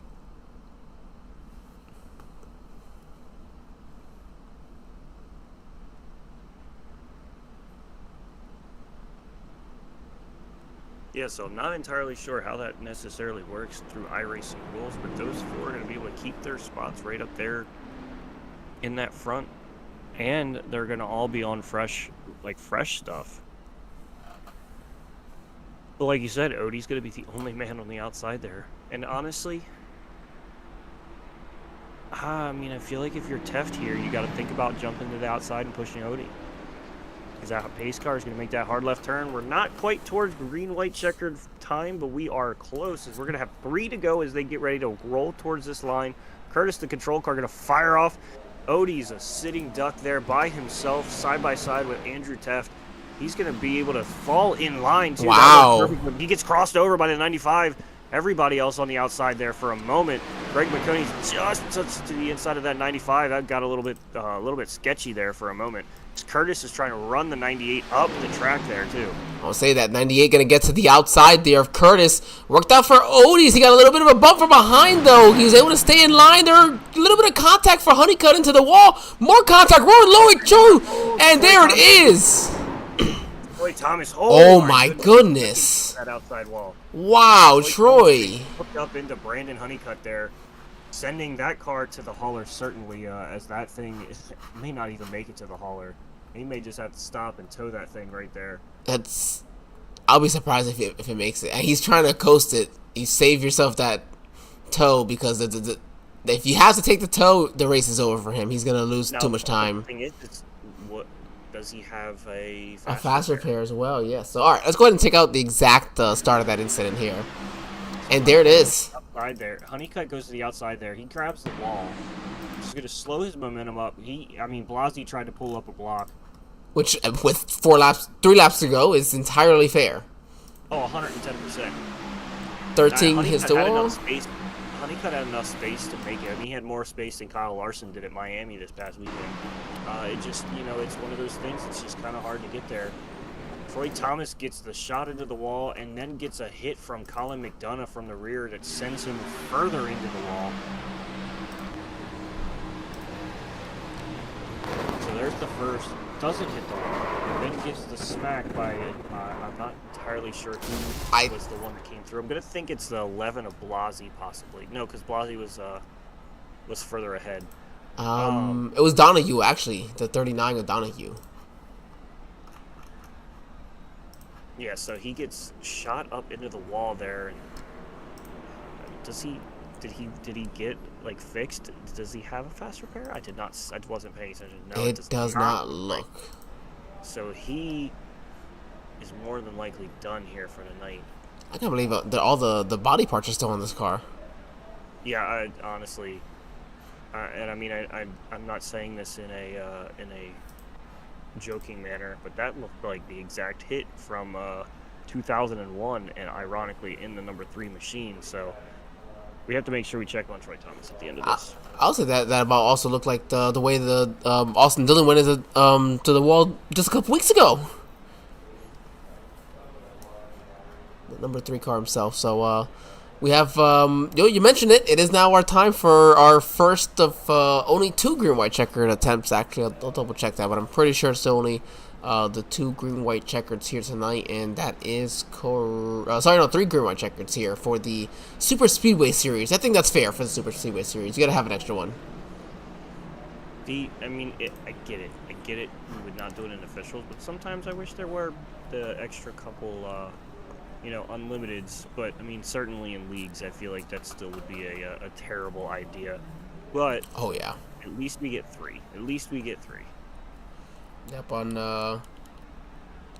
Yeah, so I'm not entirely sure how that necessarily works through iRacing rules, but those four are going to be able to keep their spots right up there in that front, and they're going to all be on fresh stuff. But like you said, Odie's going to be the only man on the outside there. And honestly, I feel like if you're Teft here, you got to think about jumping to the outside and pushing Odie. Because that pace car is going to make that hard left turn. We're not quite towards green-white checkered time, but we are close, as we're going to have 3 to go as they get ready to roll towards this line. Curtis, the control car, going to fire off. Odie's a sitting duck there by himself, side by side with Andrew Teft. He's going to be able to fall in line, too. Wow. He gets crossed over by the 95. Everybody else on the outside there for a moment. Greg McConey's just touched to the inside of that 95. That got a little bit sketchy there for a moment. Curtis is trying to run the 98 up the track there, too. I'll say that 98 going to get to the outside there of Curtis. Worked out for Odie. He got a little bit of a bump from behind, though. He was able to stay in line. There a little bit of contact for Honeycutt into the wall. More contact. Roy Lloyd, Joe. And there it is. Troy Thomas. Oh my goodness. That outside wall. Wow, Troy. Hooked up into Brandon Honeycutt there. Sending that car to the hauler, certainly, as that thing may not even make it to the hauler. He may just have to stop and tow that thing right there. I'll be surprised if it makes it. And he's trying to coast it. You save yourself that tow, because if you have to take the tow, the race is over for him. He's going to lose too much time. The thing is, does he have a fast repair as well? Yes. So, all right, let's go ahead and check out the exact start of that incident here. And there it is. Outside there. Honeycutt goes to the outside there. He grabs the wall. He's going to slow his momentum up. Blasi tried to pull up a block. Which, with 3 laps to go, is entirely fair. Oh, 110%. 13 hits the wall. Honeycutt had enough space to make it. I mean, he had more space than Kyle Larson did at Miami this past weekend. It just, it's one of those things. It's just kind of hard to get there. Troy Thomas gets the shot into the wall and then gets a hit from Colin McDonough from the rear that sends him further into the wall. So there's the first. Doesn't hit the wall. Then gets the smack by, I'm not entirely sure who was the one that came through. I'm going to think it's the 11 of Blasi, possibly. No, because Blasi was further ahead. It was Donahue, actually. The 39 of Donahue. Yeah, so he gets shot up into the wall there. And did he get like fixed? Does he have a fast repair? I wasn't paying attention. No, it does not look. So he is more than likely done here for the night. I can't believe all the body parts are still on this car. Yeah, honestly, and I mean, I'm not saying this in a joking manner, but that looked like the exact hit from 2001, and ironically in the number 3 machine. So we have to make sure we check on Troy Thomas at the end of this. I'll say that about also looked like the way the Austin Dillon went to the wall just a couple weeks ago. The number 3 car himself. So we have you mentioned it. It is now our time for our first of only 2 green-white checkered attempts. Actually, I'll double check that, but I'm pretty sure it's only the 2 green-white checkers here tonight, and that is 3 green-white checkers here for the Superspeedway series. I think that's fair for the Superspeedway series. You gotta have an extra one. I get it. We would not do it in officials, but sometimes I wish there were the extra couple, unlimiteds. But I mean, certainly in leagues, I feel like that still would be a terrible idea. But oh yeah, at least we get 3. Yep, on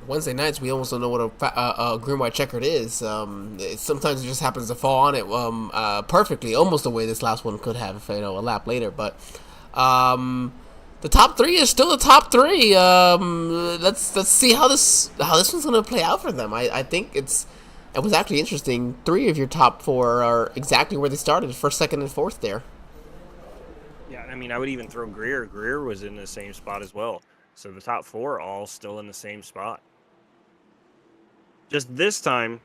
Wednesday nights, we almost don't know what a green-white checkered is. Sometimes it just happens to fall on it perfectly, almost the way this last one could have, a lap later. But the top 3 is still the top 3. Let's see how this one's gonna play out for them. I think it was actually interesting. 3 of your top 4 are exactly where they started, 1st, 2nd, and 4th there. Yeah, I mean, I would even throw Greer. Greer was in the same spot as well. So the top 4 are all still in the same spot. Just this time,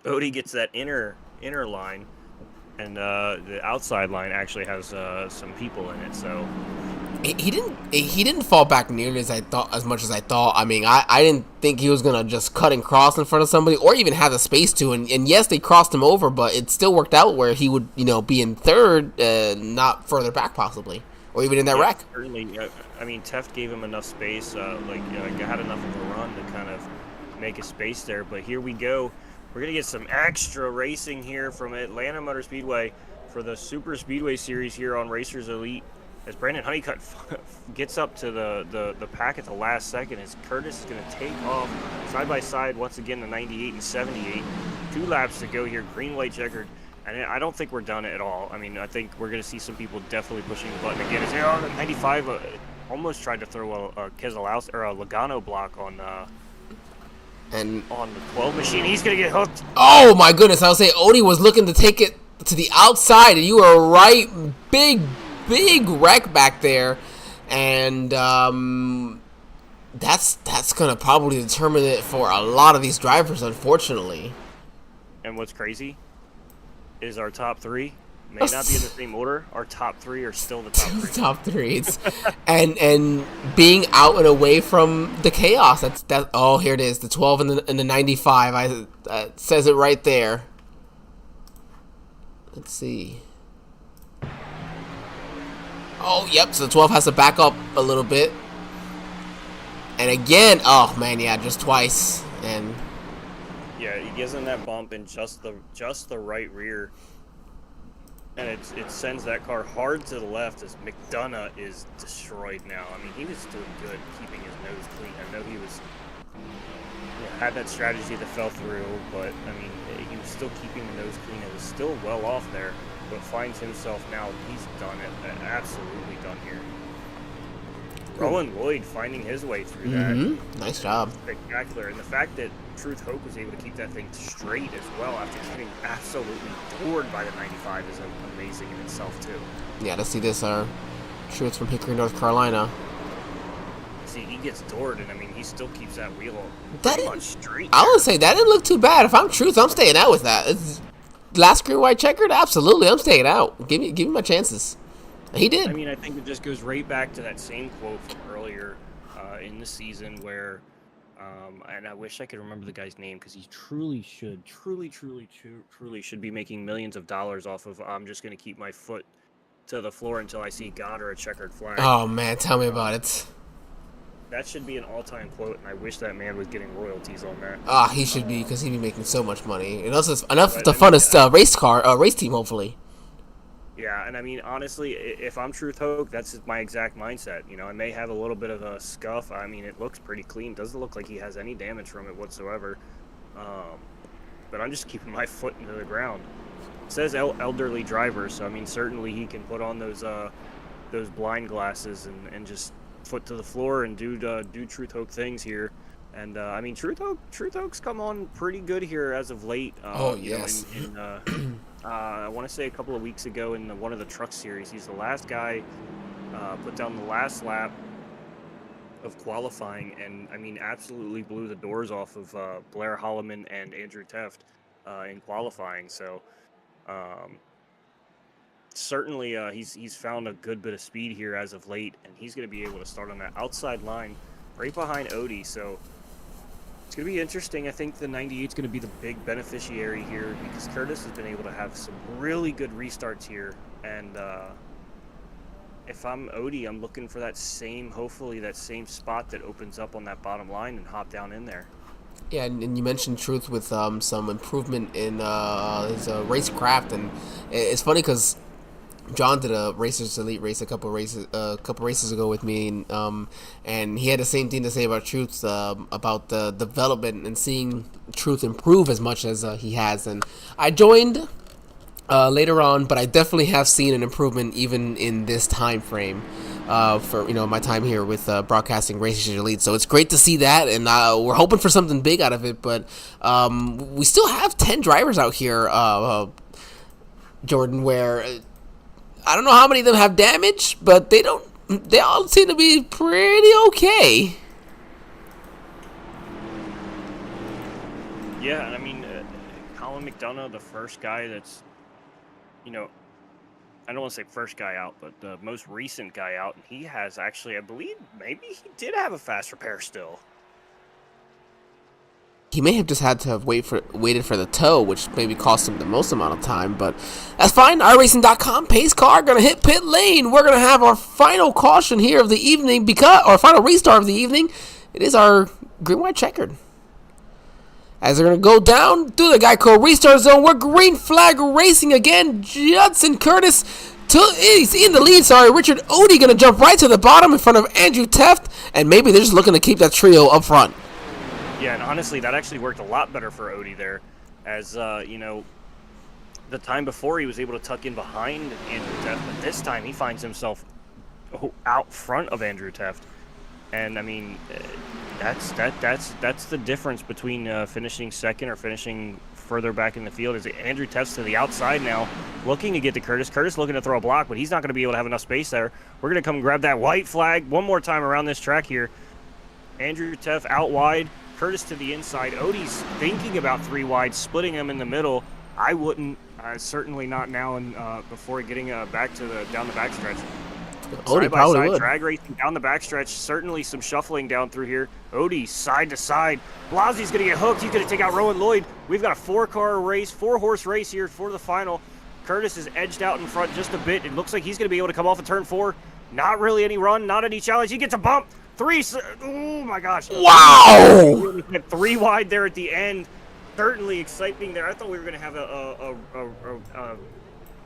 Odie gets that inner line, and the outside line actually has some people in it. So he didn't fall back nearly as much as I thought. I mean, I didn't think he was gonna just cut and cross in front of somebody, or even have the space to. And yes, they crossed him over, but it still worked out where he would be in 3rd, not further back possibly. Or even in that wreck. Certainly, I mean, Teft gave him enough space, had enough of a run to kind of make a space there. But here we go. We're going to get some extra racing here from Atlanta Motor Speedway for the Super Speedway Series here on Racers Elite. As Brandon Honeycutt gets up to the pack at the last second, as Curtis is going to take off side by side once again, the 98 and 78. 2 laps to go here, green-white checkered. And I don't think we're done at all. I mean, I think we're going to see some people definitely pushing the button again. As the 95 almost tried to throw a Keselowski or a Logano block on the 12 machine. He's going to get hooked. Oh my goodness! I would say Odie was looking to take it to the outside, and you were right. Big wreck back there, and that's going to probably determine it for a lot of these drivers, unfortunately. And what's crazy is our top 3 may not be in the same order. Our top 3 are still the top 3. Top 3. It's, and being out and away from the chaos. That. Oh, here it is. The 12 and the 95. It says it right there. Let's see. Oh, yep. So the 12 has to back up a little bit. And again, oh man, yeah, just twice. And yeah, he gives him that bump in just the right rear, and it sends that car hard to the left as McDonough is destroyed now. I mean, he was doing good keeping his nose clean. I know he was had that strategy that fell through, but I mean, he was still keeping the nose clean. It was still well off there, but finds himself now. He's done it, absolutely done here. Rowan Lloyd finding his way through that. Nice job. Spectacular. And the fact that Truth Hope was able to keep that thing straight as well after getting absolutely doored by the 95 is amazing in itself, too. Yeah, to see this, Truth from Hickory, North Carolina. See, he gets doored, and I mean, he still keeps that wheel That pretty much straight. I would say that didn't look too bad. If I'm Truth, I'm staying out with that. Last green white checkered, absolutely, I'm staying out. Give me my chances. He did. I mean, I think it just goes right back to that same quote from earlier in the season where, and I wish I could remember the guy's name because he truly should be making millions of dollars off of I'm just going to keep my foot to the floor until I see God or a checkered flag. Oh, man, tell me about it. That should be an all-time quote, and I wish that man was getting royalties on that. He should be, because he'd be making so much money. And also, enough to fund a race team, hopefully. Yeah, and I mean, honestly, if I'm Truth Hope, that's my exact mindset. You know, I may have a little bit of a scuff. I mean, it looks pretty clean. Doesn't look like he has any damage from it whatsoever. But I'm just keeping my foot into the ground. It says elderly driver, so I mean, certainly he can put on those blind glasses and just foot to the floor and do Truth Hope things here. And I mean, Truth Hope's come on pretty good here as of late. Yes. I want to say a couple of weeks ago in one of the truck series, he's the last guy put down the last lap of qualifying, and I mean, absolutely blew the doors off of Blair Holloman and Andrew Teft in qualifying. So certainly he's found a good bit of speed here as of late, and he's going to be able to start on that outside line right behind Odie. So it's going to be interesting. I think the 98 is going to be the big beneficiary here because Curtis has been able to have some really good restarts here. And if I'm Odie, I'm looking for hopefully that same spot that opens up on that bottom line and hop down in there. Yeah, and you mentioned Truth with some improvement in his racecraft. And it's funny because John did a Racers Elite race a couple races ago with me, and he had the same thing to say about Truth, about the development and seeing Truth improve as much as he has. And I joined later on, but I definitely have seen an improvement even in this time frame for my time here with broadcasting Racers Elite. So it's great to see that, and we're hoping for something big out of it. But we still have 10 drivers out here, Jordan, where I don't know how many of them have damage, but they all seem to be pretty okay. Yeah, and I mean, Colin McDonough, the first guy that's, I don't want to say first guy out, but the most recent guy out, and he has actually, I believe, maybe he did have a fast repair still. He may have just had to have waited for the tow, which maybe cost him the most amount of time, but that's fine. iRacing.com, pace car, gonna hit pit lane. We're gonna have our final caution here of the evening, our final restart of the evening. It is our green white checkered. As they're gonna go down through the Geico restart zone, we're green flag racing again. Judson Curtis he's in the lead. Richard Odie gonna jump right to the bottom in front of Andrew Teft, and maybe they're just looking to keep that trio up front. Yeah, and honestly, that actually worked a lot better for Odie there, as, the time before he was able to tuck in behind Andrew Teft, but this time he finds himself out front of Andrew Teft. And, I mean, that's the difference between finishing second or finishing further back in the field. Is Andrew Teft's to the outside now, looking to get to Curtis. Curtis looking to throw a block, but he's not going to be able to have enough space there. We're going to come and grab that white flag one more time around this track here. Andrew Teft out wide. Curtis to the inside. Odie's thinking about 3 wide, splitting them in the middle. I wouldn't, certainly not now and before getting down the backstretch. Odie probably would. Drag racing down the backstretch. Certainly some shuffling down through here. Odie side to side. Blasi's going to get hooked. He's going to take out Rowan Lloyd. We've got a 4-horse race here for the final. Curtis is edged out in front just a bit. It looks like he's going to be able to come off of turn 4. Not really any run, not any challenge. He gets a bump. 3. Oh my gosh. Wow. 3 wide there at the end. Certainly exciting there. I thought we were going to have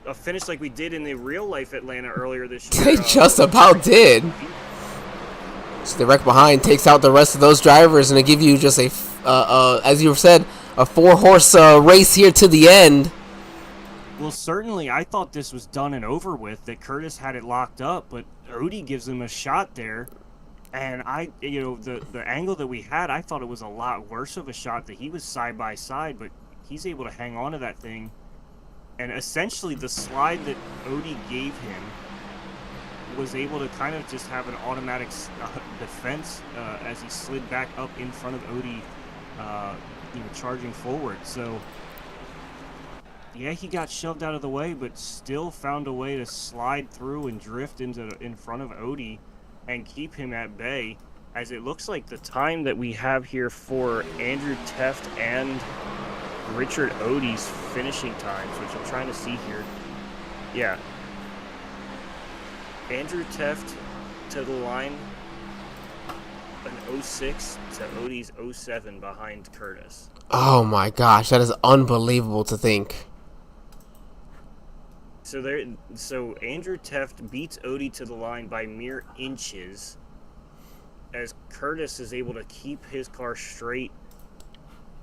a finish like we did in the real life Atlanta earlier this year. They just about did. So the wreck behind takes out the rest of those drivers, and they give you just as you said, a 4-horse race here to the end. Well, certainly, I thought this was done and over with, that Curtis had it locked up, but Odie gives him a shot there. And the angle that we had, I thought it was a lot worse of a shot that he was side by side, but he's able to hang on to that thing. And essentially the slide that Odie gave him was able to kind of just have an automatic defense as he slid back up in front of Odie, charging forward. So, yeah, he got shoved out of the way, but still found a way to slide through and drift in front of Odie and keep him at bay. As it looks like the time that we have here for Andrew Teft and Richard Odie's finishing times, which I'm trying to see here. Yeah. Andrew Teft to the line, an 06 to Odie's 07 behind Curtis. Oh my gosh, that is unbelievable to think. So Andrew Teft beats Odie to the line by mere inches, as Curtis is able to keep his car straight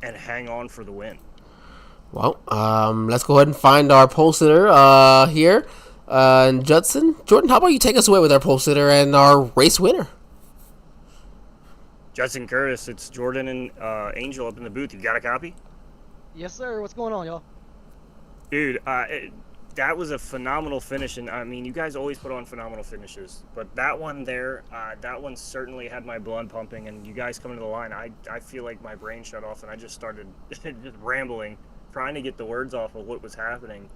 and hang on for the win. Well, let's go ahead and find our pole sitter here. And Jordan, how about you take us away with our pole sitter and our race winner? Judson Curtis, it's Jordan and Angel up in the booth. You got a copy? Yes, sir. What's going on, y'all? Dude, that was a phenomenal finish, and I mean, you guys always put on phenomenal finishes, but that one there, that one certainly had my blood pumping, and you guys coming to the line, I feel like my brain shut off, and I just started just rambling, trying to get the words off of what was happening.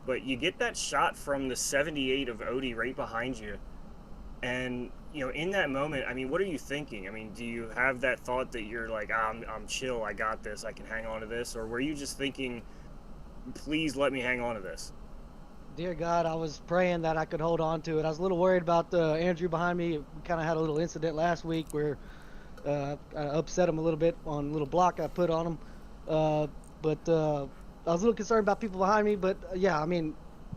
But you get that shot from the 78 of Odie right behind you, and in that moment, I mean, what are you thinking? I mean, do you have that thought that you're like, I'm chill, I got this, I can hang on to this, or were you just thinking, please let me hang on to this? Dear God, I was praying that I could hold on to it. I was a little worried about Andrew behind me. We kind of had a little incident last week where I upset him a little bit on a little block I put on him. But I was a little concerned about people behind me. But yeah, I mean,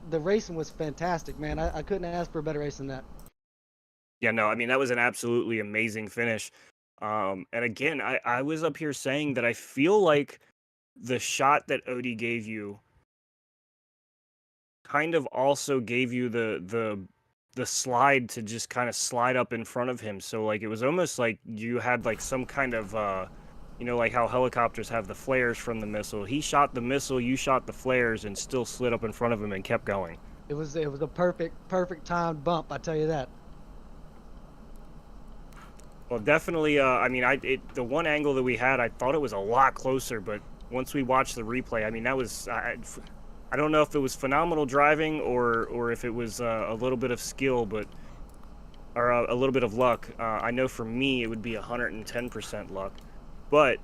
the racing was fantastic, man. I couldn't ask for a better race than that. Yeah, no, I mean, that was an absolutely amazing finish. And again, I was up here saying that I feel like the shot that Odie gave you kind of also gave you the slide to just kind of slide up in front of him. So like it was almost like you had like some kind of like how helicopters have the flares from the missile. He shot the missile, you shot the flares, and still slid up in front of him and kept going. It was a perfect timed bump, I tell you that. Well, definitely. I mean, the one angle that we had, I thought it was a lot closer, but once we watched the replay, I mean, that was. I don't know if it was phenomenal driving or if it was a little bit of skill, or a little bit of luck. I know for me it would be 110% luck, but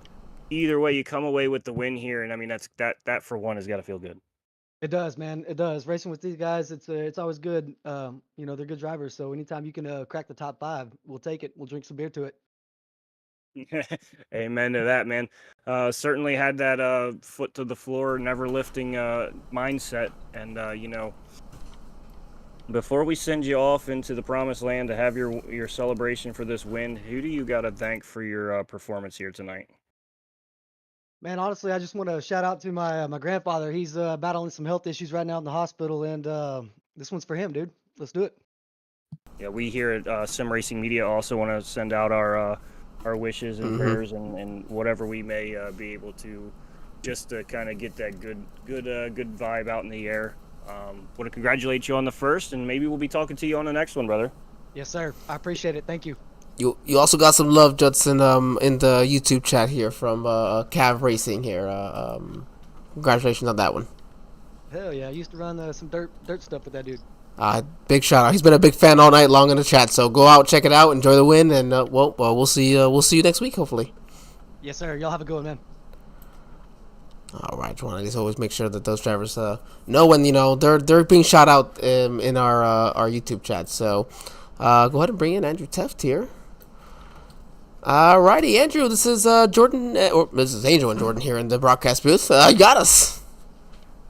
either way, you come away with the win here, and I mean that for one has got to feel good. It does, man. It does. Racing with these guys, it's always good. They're good drivers, so anytime you can crack the top 5, we'll take it. We'll drink some beer to it. Amen to that, man. Certainly had that foot to the floor, never lifting mindset. And, before we send you off into the promised land to have your celebration for this win, who do you got to thank for your performance here tonight? Man, honestly, I just want to shout out to my grandfather. He's battling some health issues right now in the hospital, and this one's for him, dude. Let's do it. Yeah, we here at Sim Racing Media also want to send out our wishes and prayers and whatever we may be able to, just to kind of get that good vibe out in the air. Want to congratulate you on the first, and maybe we'll be talking to you on the next one, brother. Yes, sir. I appreciate it. Thank you. You also got some love, Judson, in the YouTube chat here from Cav Racing here. Congratulations on that one. Hell yeah, I used to run some dirt stuff with that dude. Big shout out. He's been a big fan all night long in the chat. So go out, check it out, enjoy the win, and we'll see you next week, hopefully. Yes, sir. Y'all have a good one, man. All right, Juan. I just always make sure that those drivers know when they're being shout out in our YouTube chat. So go ahead and bring in Andrew Teft here. Alrighty, Andrew. This is Jordan, or this is Angel and Jordan here in the broadcast booth. You got us.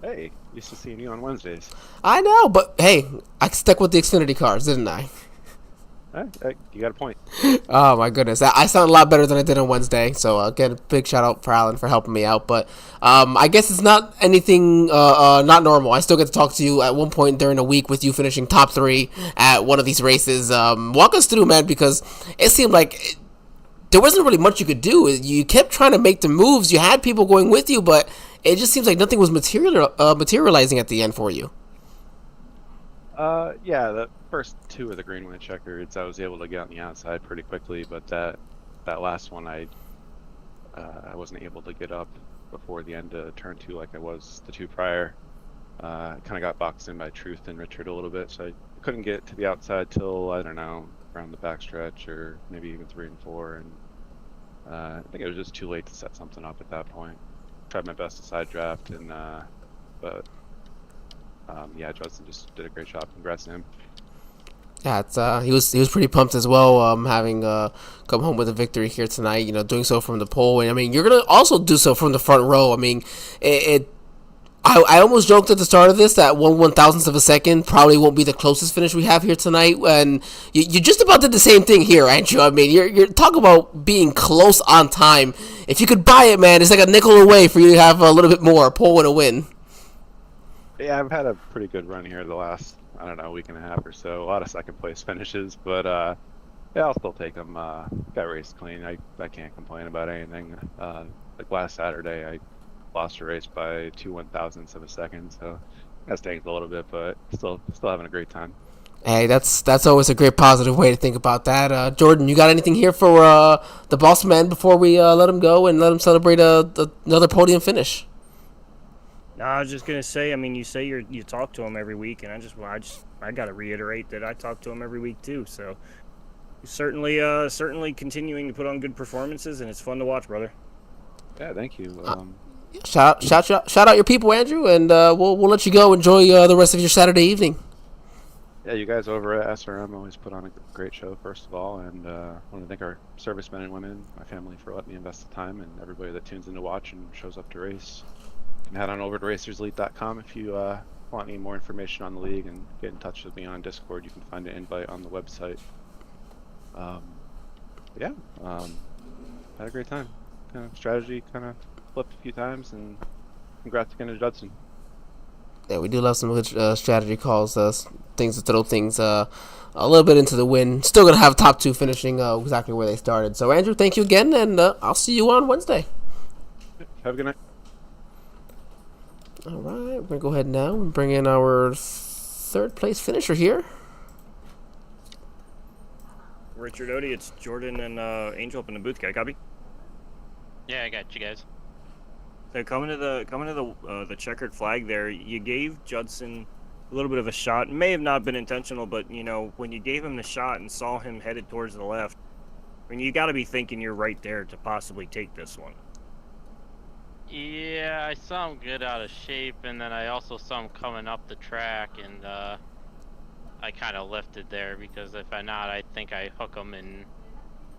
Hey, used to seeing you on Wednesdays. I know, but hey, I stuck with the Xfinity cars, didn't I? You got a point. Oh my goodness, I sound a lot better than I did on Wednesday. So again, big shout out for Alan for helping me out. But I guess it's not anything not normal. I still get to talk to you at one point during the week with you finishing top 3 at one of these races. Walk us through, man, because it seemed like there wasn't really much you could do. You kept trying to make the moves. You had people going with you, but it just seems like nothing was materializing at the end for you. Yeah, the first 2 of the Greenway checkers, I was able to get on the outside pretty quickly, but that last one, I wasn't able to get up before the end of turn 2 like I was the 2 prior. Kind of got boxed in by Truth and Richard a little bit, so I couldn't get to the outside till, I don't know, around the backstretch or maybe even 3 and 4, and I think it was just too late to set something up at that point. Tried my best to side draft, and but yeah, Judson just did a great job. Congrats to him. Yeah, it's, he was pretty pumped as well, having come home with a victory here tonight. You know, doing so from the pole, and I mean, you're gonna also do so from the front row. I mean, I almost joked at the start of this that 1/1000th of a second probably won't be the closest finish we have here tonight, and you just about did the same thing here, aren't you? I mean, you're talking about being close on time. If you could buy it, man, it's like a nickel away for you to have a little bit more pole and a win. Yeah, I've had a pretty good run here the last, I don't know, week and a half or so. A lot of second place finishes, but yeah, I'll still take them. Got raced clean. I can't complain about anything. Like last Saturday, I lost a race by 2/1000ths of a second, so that stings a little bit, but still having a great time. Hey, that's always a great positive way to think about that. Jordan, you got anything here for the boss man before we let him go and let him celebrate another podium finish? No, I was just gonna say. I mean, you say you talk to him every week, and I gotta reiterate that I talk to him every week too. So, certainly continuing to put on good performances, and it's fun to watch, brother. Yeah, thank you. Shout out your people, Andrew, and we'll let you go. Enjoy the rest of your Saturday evening. Yeah, you guys over at SRM always put on a great show, first of all, and I want to thank our servicemen and women, my family, for letting me invest the time, and everybody that tunes in to watch and shows up to race. You can head on over to racerselite.com if you want any more information on the league and get in touch with me on Discord. You can find an invite on the website. Yeah, had a great time. Kind of strategy kind of flipped a few times, and congrats again to Judson. Yeah, we do love some good strategy calls, things to throw things a little bit into the win. Still going to have top 2 finishing exactly where they started. So, Andrew, thank you again, and I'll see you on Wednesday. Have a good night. All right, we're going to go ahead now and bring in our 3rd place finisher here. Richard Odie, it's Jordan and Angel up in the booth. Got a copy? Yeah, I got you guys. So coming to the checkered flag there, you gave Judson a little bit of a shot. It may have not been intentional, but you know, when you gave him the shot and saw him headed towards the left, I mean, you got to be thinking you're right there to possibly take this one. Yeah, I saw him get out of shape, and then I also saw him coming up the track, and I kind of lifted there because if I not, I think I hook him and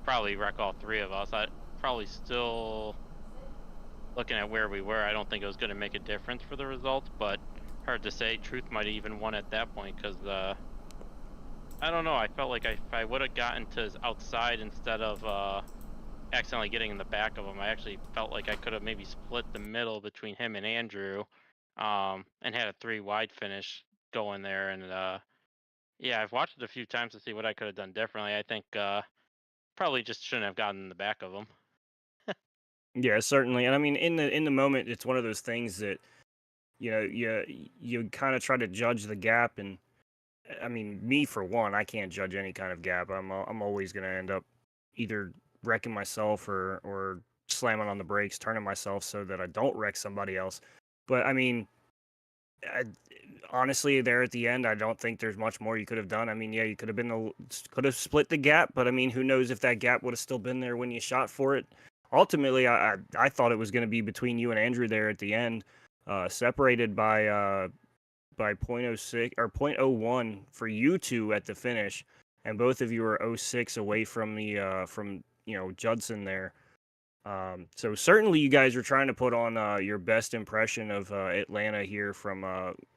probably wreck all 3 of us. I probably still, looking at where we were, I don't think it was going to make a difference for the results, but hard to say. Truth might have even won at that point because I don't know. I felt like if I would have gotten to his outside instead of accidentally getting in the back of him, I actually felt like I could have maybe split the middle between him and Andrew, and had a 3 wide finish going there. And yeah, I've watched it a few times to see what I could have done differently. I think probably just shouldn't have gotten in the back of him. Yeah, certainly. And I mean, in the moment, it's one of those things that you know you kind of try to judge the gap, and I mean, me for one, I can't judge any kind of gap. I'm always gonna end up either wrecking myself or slamming on the brakes, turning myself so that I don't wreck somebody else. But I mean, honestly, there at the end, I don't think there's much more you could have done. I mean, yeah, you could have split the gap, but I mean, who knows if that gap would have still been there when you shot for it. Ultimately, I thought it was going to be between you and Andrew there at the end, separated by 0.06 or 0.01 for you two at the finish, and both of you are 0.06 away from the from Judson there. So certainly you guys are trying to put on your best impression of Atlanta here from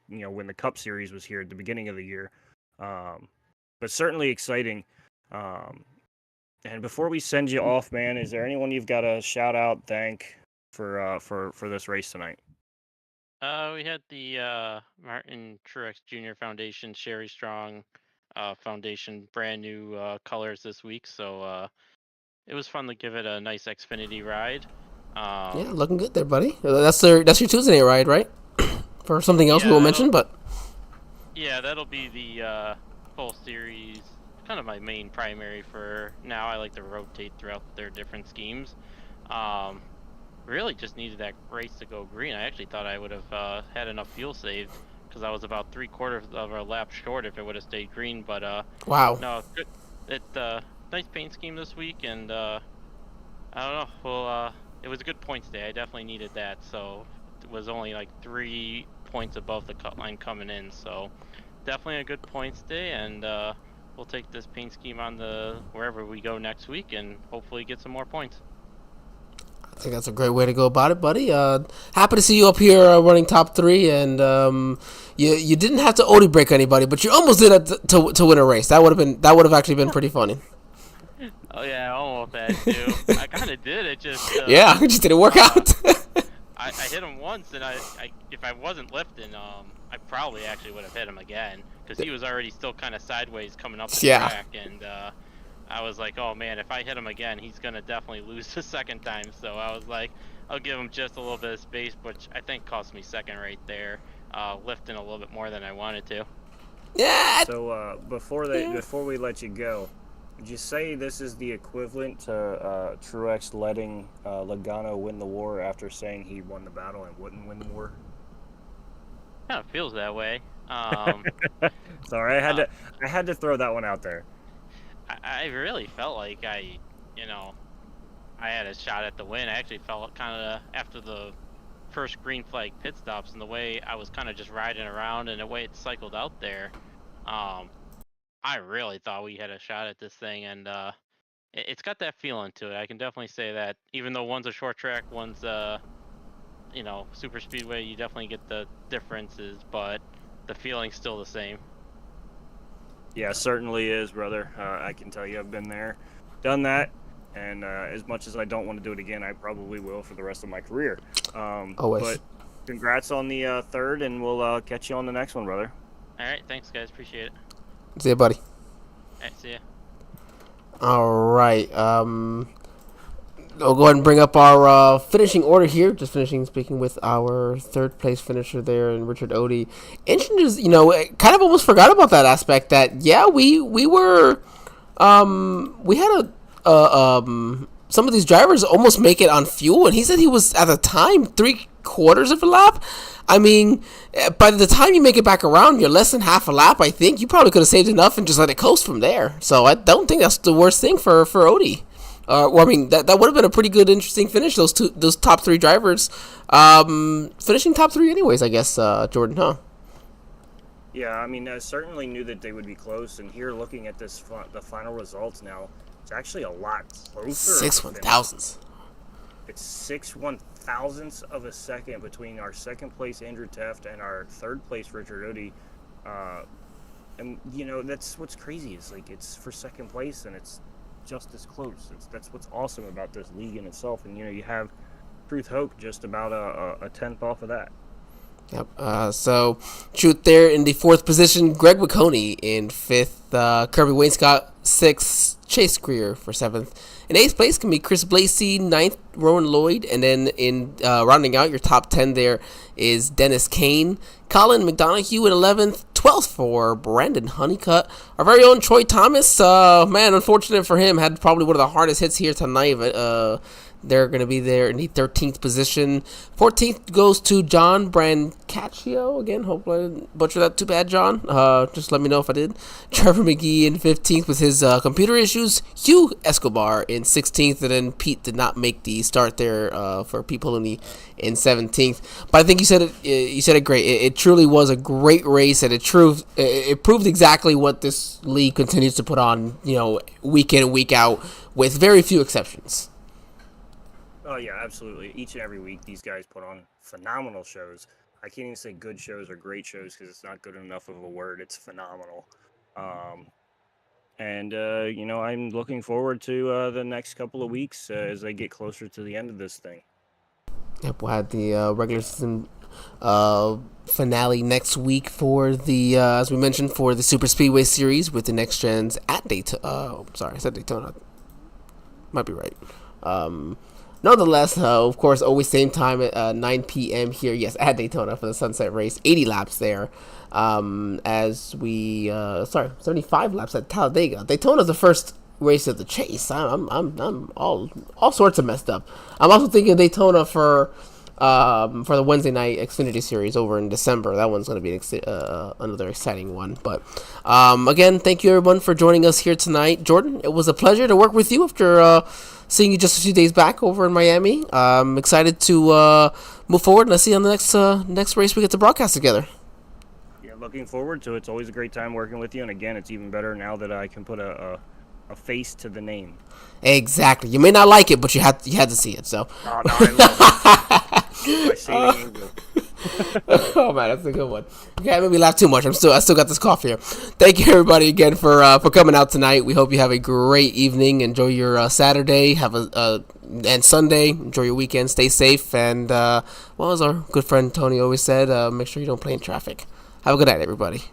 when the Cup Series was here at the beginning of the year. But certainly exciting. And before we send you off, man, is there anyone you've got to shout out, thank for this race tonight? We had the Martin Truex Jr. Foundation, Sherry Strong Foundation, brand new colors this week. So it was fun to give it a nice Xfinity ride. Yeah, looking good there, buddy. That's your Tuesday night ride, right? For something else we will mention, but yeah, that'll be the full series. Kind of my main primary for now. I like to rotate throughout their different schemes. Really just needed that race to go green. I actually thought I would have had enough fuel saved because I was about 3/4 of a lap short if it would have stayed green. But wow. no, good. Nice paint scheme this week, and I don't know. Well, it was a good points day. I definitely needed that. So it was only like 3 points above the cut line coming in. So definitely a good points day, and we'll take this paint scheme on the wherever we go next week, and hopefully get some more points. I think that's a great way to go about it, buddy. Happy to see you up here running top 3, and you didn't have to Odie break anybody, but you almost did it to win a race. That would have actually been pretty funny. Oh yeah, I almost had to. I kind of did. It just yeah, it just didn't work out. I hit him once, and I if I wasn't lifting, I probably actually would have hit him again because he was already still kind of sideways coming up the track, and I was like, oh man, if I hit him again, he's gonna definitely lose the second time. So I was like, I'll give him just a little bit of space, which I think cost me second right there, lifting a little bit more than I wanted to. Yeah. So before we let you go, would you say this is the equivalent to Truex letting Logano win the war after saying he won the battle and wouldn't win the war? Kind of feels that way. Sorry, I had to throw that one out there. I really felt like I had a shot at the win. I actually felt kind of after the first green flag pit stops and the way I was kind of just riding around and the way it cycled out there. I really thought we had a shot at this thing, and it's got that feeling to it. I can definitely say that, even though one's a short track, one's super speedway, you definitely get the differences, but the feeling's still the same. Yeah, certainly is, brother. I can tell you I've been there, done that, and as much as I don't want to do it again, I probably will for the rest of my career. Always. But congrats on the third, and we'll catch you on the next one, brother. All right, thanks, guys. Appreciate it. See you, buddy. All right, see ya. All right. I'll go ahead and bring up our finishing order here. Just speaking with our third place finisher there, and Richard Odie. Interesting, just kind of almost forgot about that aspect. That we were, we had some of these drivers almost make it on fuel, and he said he was at the time 3/4 of a lap. I mean, by the time you make it back around, you're less than half a lap. I think you probably could have saved enough and just let it coast from there. So I don't think that's the worst thing for Odie. I mean, that would have been a pretty good, interesting finish. Those top 3 drivers, finishing top 3 anyways. I guess, Jordan, huh? Yeah, I mean, I certainly knew that they would be close. And here, looking at the final results now, it's actually a lot closer. 6 1,000ths. It's 6 1,000ths of a second between our second place Andrew Teft and our third place Richard Odie. And that's what's crazy. Is like it's for second place, and it's just as close. That's what's awesome about this league in itself. And you have Truth Hoke just about a 10th off of that. Yep. So Truth there in the 4th position, Greg McConey in 5th, Kirby Wainscott 6th, Chase Greer for 7th. In 8th place can be Chris Blasey, 9th, Rowan Lloyd, and then in rounding out your top 10 there is Dennis Kane, Colin McDonough in 11th, 12th for Brandon Honeycutt. Our very own Troy Thomas, man, unfortunate for him, had probably one of the hardest hits here tonight. They're going to be there in the 13th position. 14th goes to John Brancaccio. Again, hopefully I didn't butcher that too bad, John. Just let me know if I did. Trevor McGee in 15th with his computer issues. Hugh Escobar in 16th. And then Pete did not make the start there for Pete Poloni in 17th. But I think you said it great. It truly was a great race, and it proved exactly what this league continues to put on, week in and week out, with very few exceptions. Oh, yeah, absolutely. Each and every week, these guys put on phenomenal shows. I can't even say good shows or great shows because it's not good enough of a word. It's phenomenal. And I'm looking forward to the next couple of weeks as I get closer to the end of this thing. Yep, we'll have the regular season finale next week for the, as we mentioned, for the Superspeedway series with the next gens at Daytona. Sorry, I said Daytona. Might be right. Nonetheless, of course, always same time at 9 p.m. here. Yes, at Daytona for the Sunset Race. 80 laps there. As we, 75 laps at Talladega. Daytona's the first race of the chase. I'm all sorts of messed up. I'm also thinking Daytona for the Wednesday night Xfinity Series over in December. That one's going to be another exciting one. But again, thank you everyone for joining us here tonight. Jordan, it was a pleasure to work with you after seeing you just a few days back over in Miami. I'm excited to move forward, and I'll see you on the next race we get to broadcast together. Yeah, looking forward to it. It's always a great time working with you, and again, it's even better now that I can put a face to the name. Exactly. You may not like it, but you had to see it. So. Oh, no, I love it. Oh man, that's a good one. You can't make me laugh too much. I still got this cough here. Thank you everybody again for coming out tonight. We hope you have a great evening. Enjoy your Saturday. And Sunday. Enjoy your weekend. Stay safe. And well, as our good friend Tony always said, make sure you don't play in traffic. Have a good night, everybody.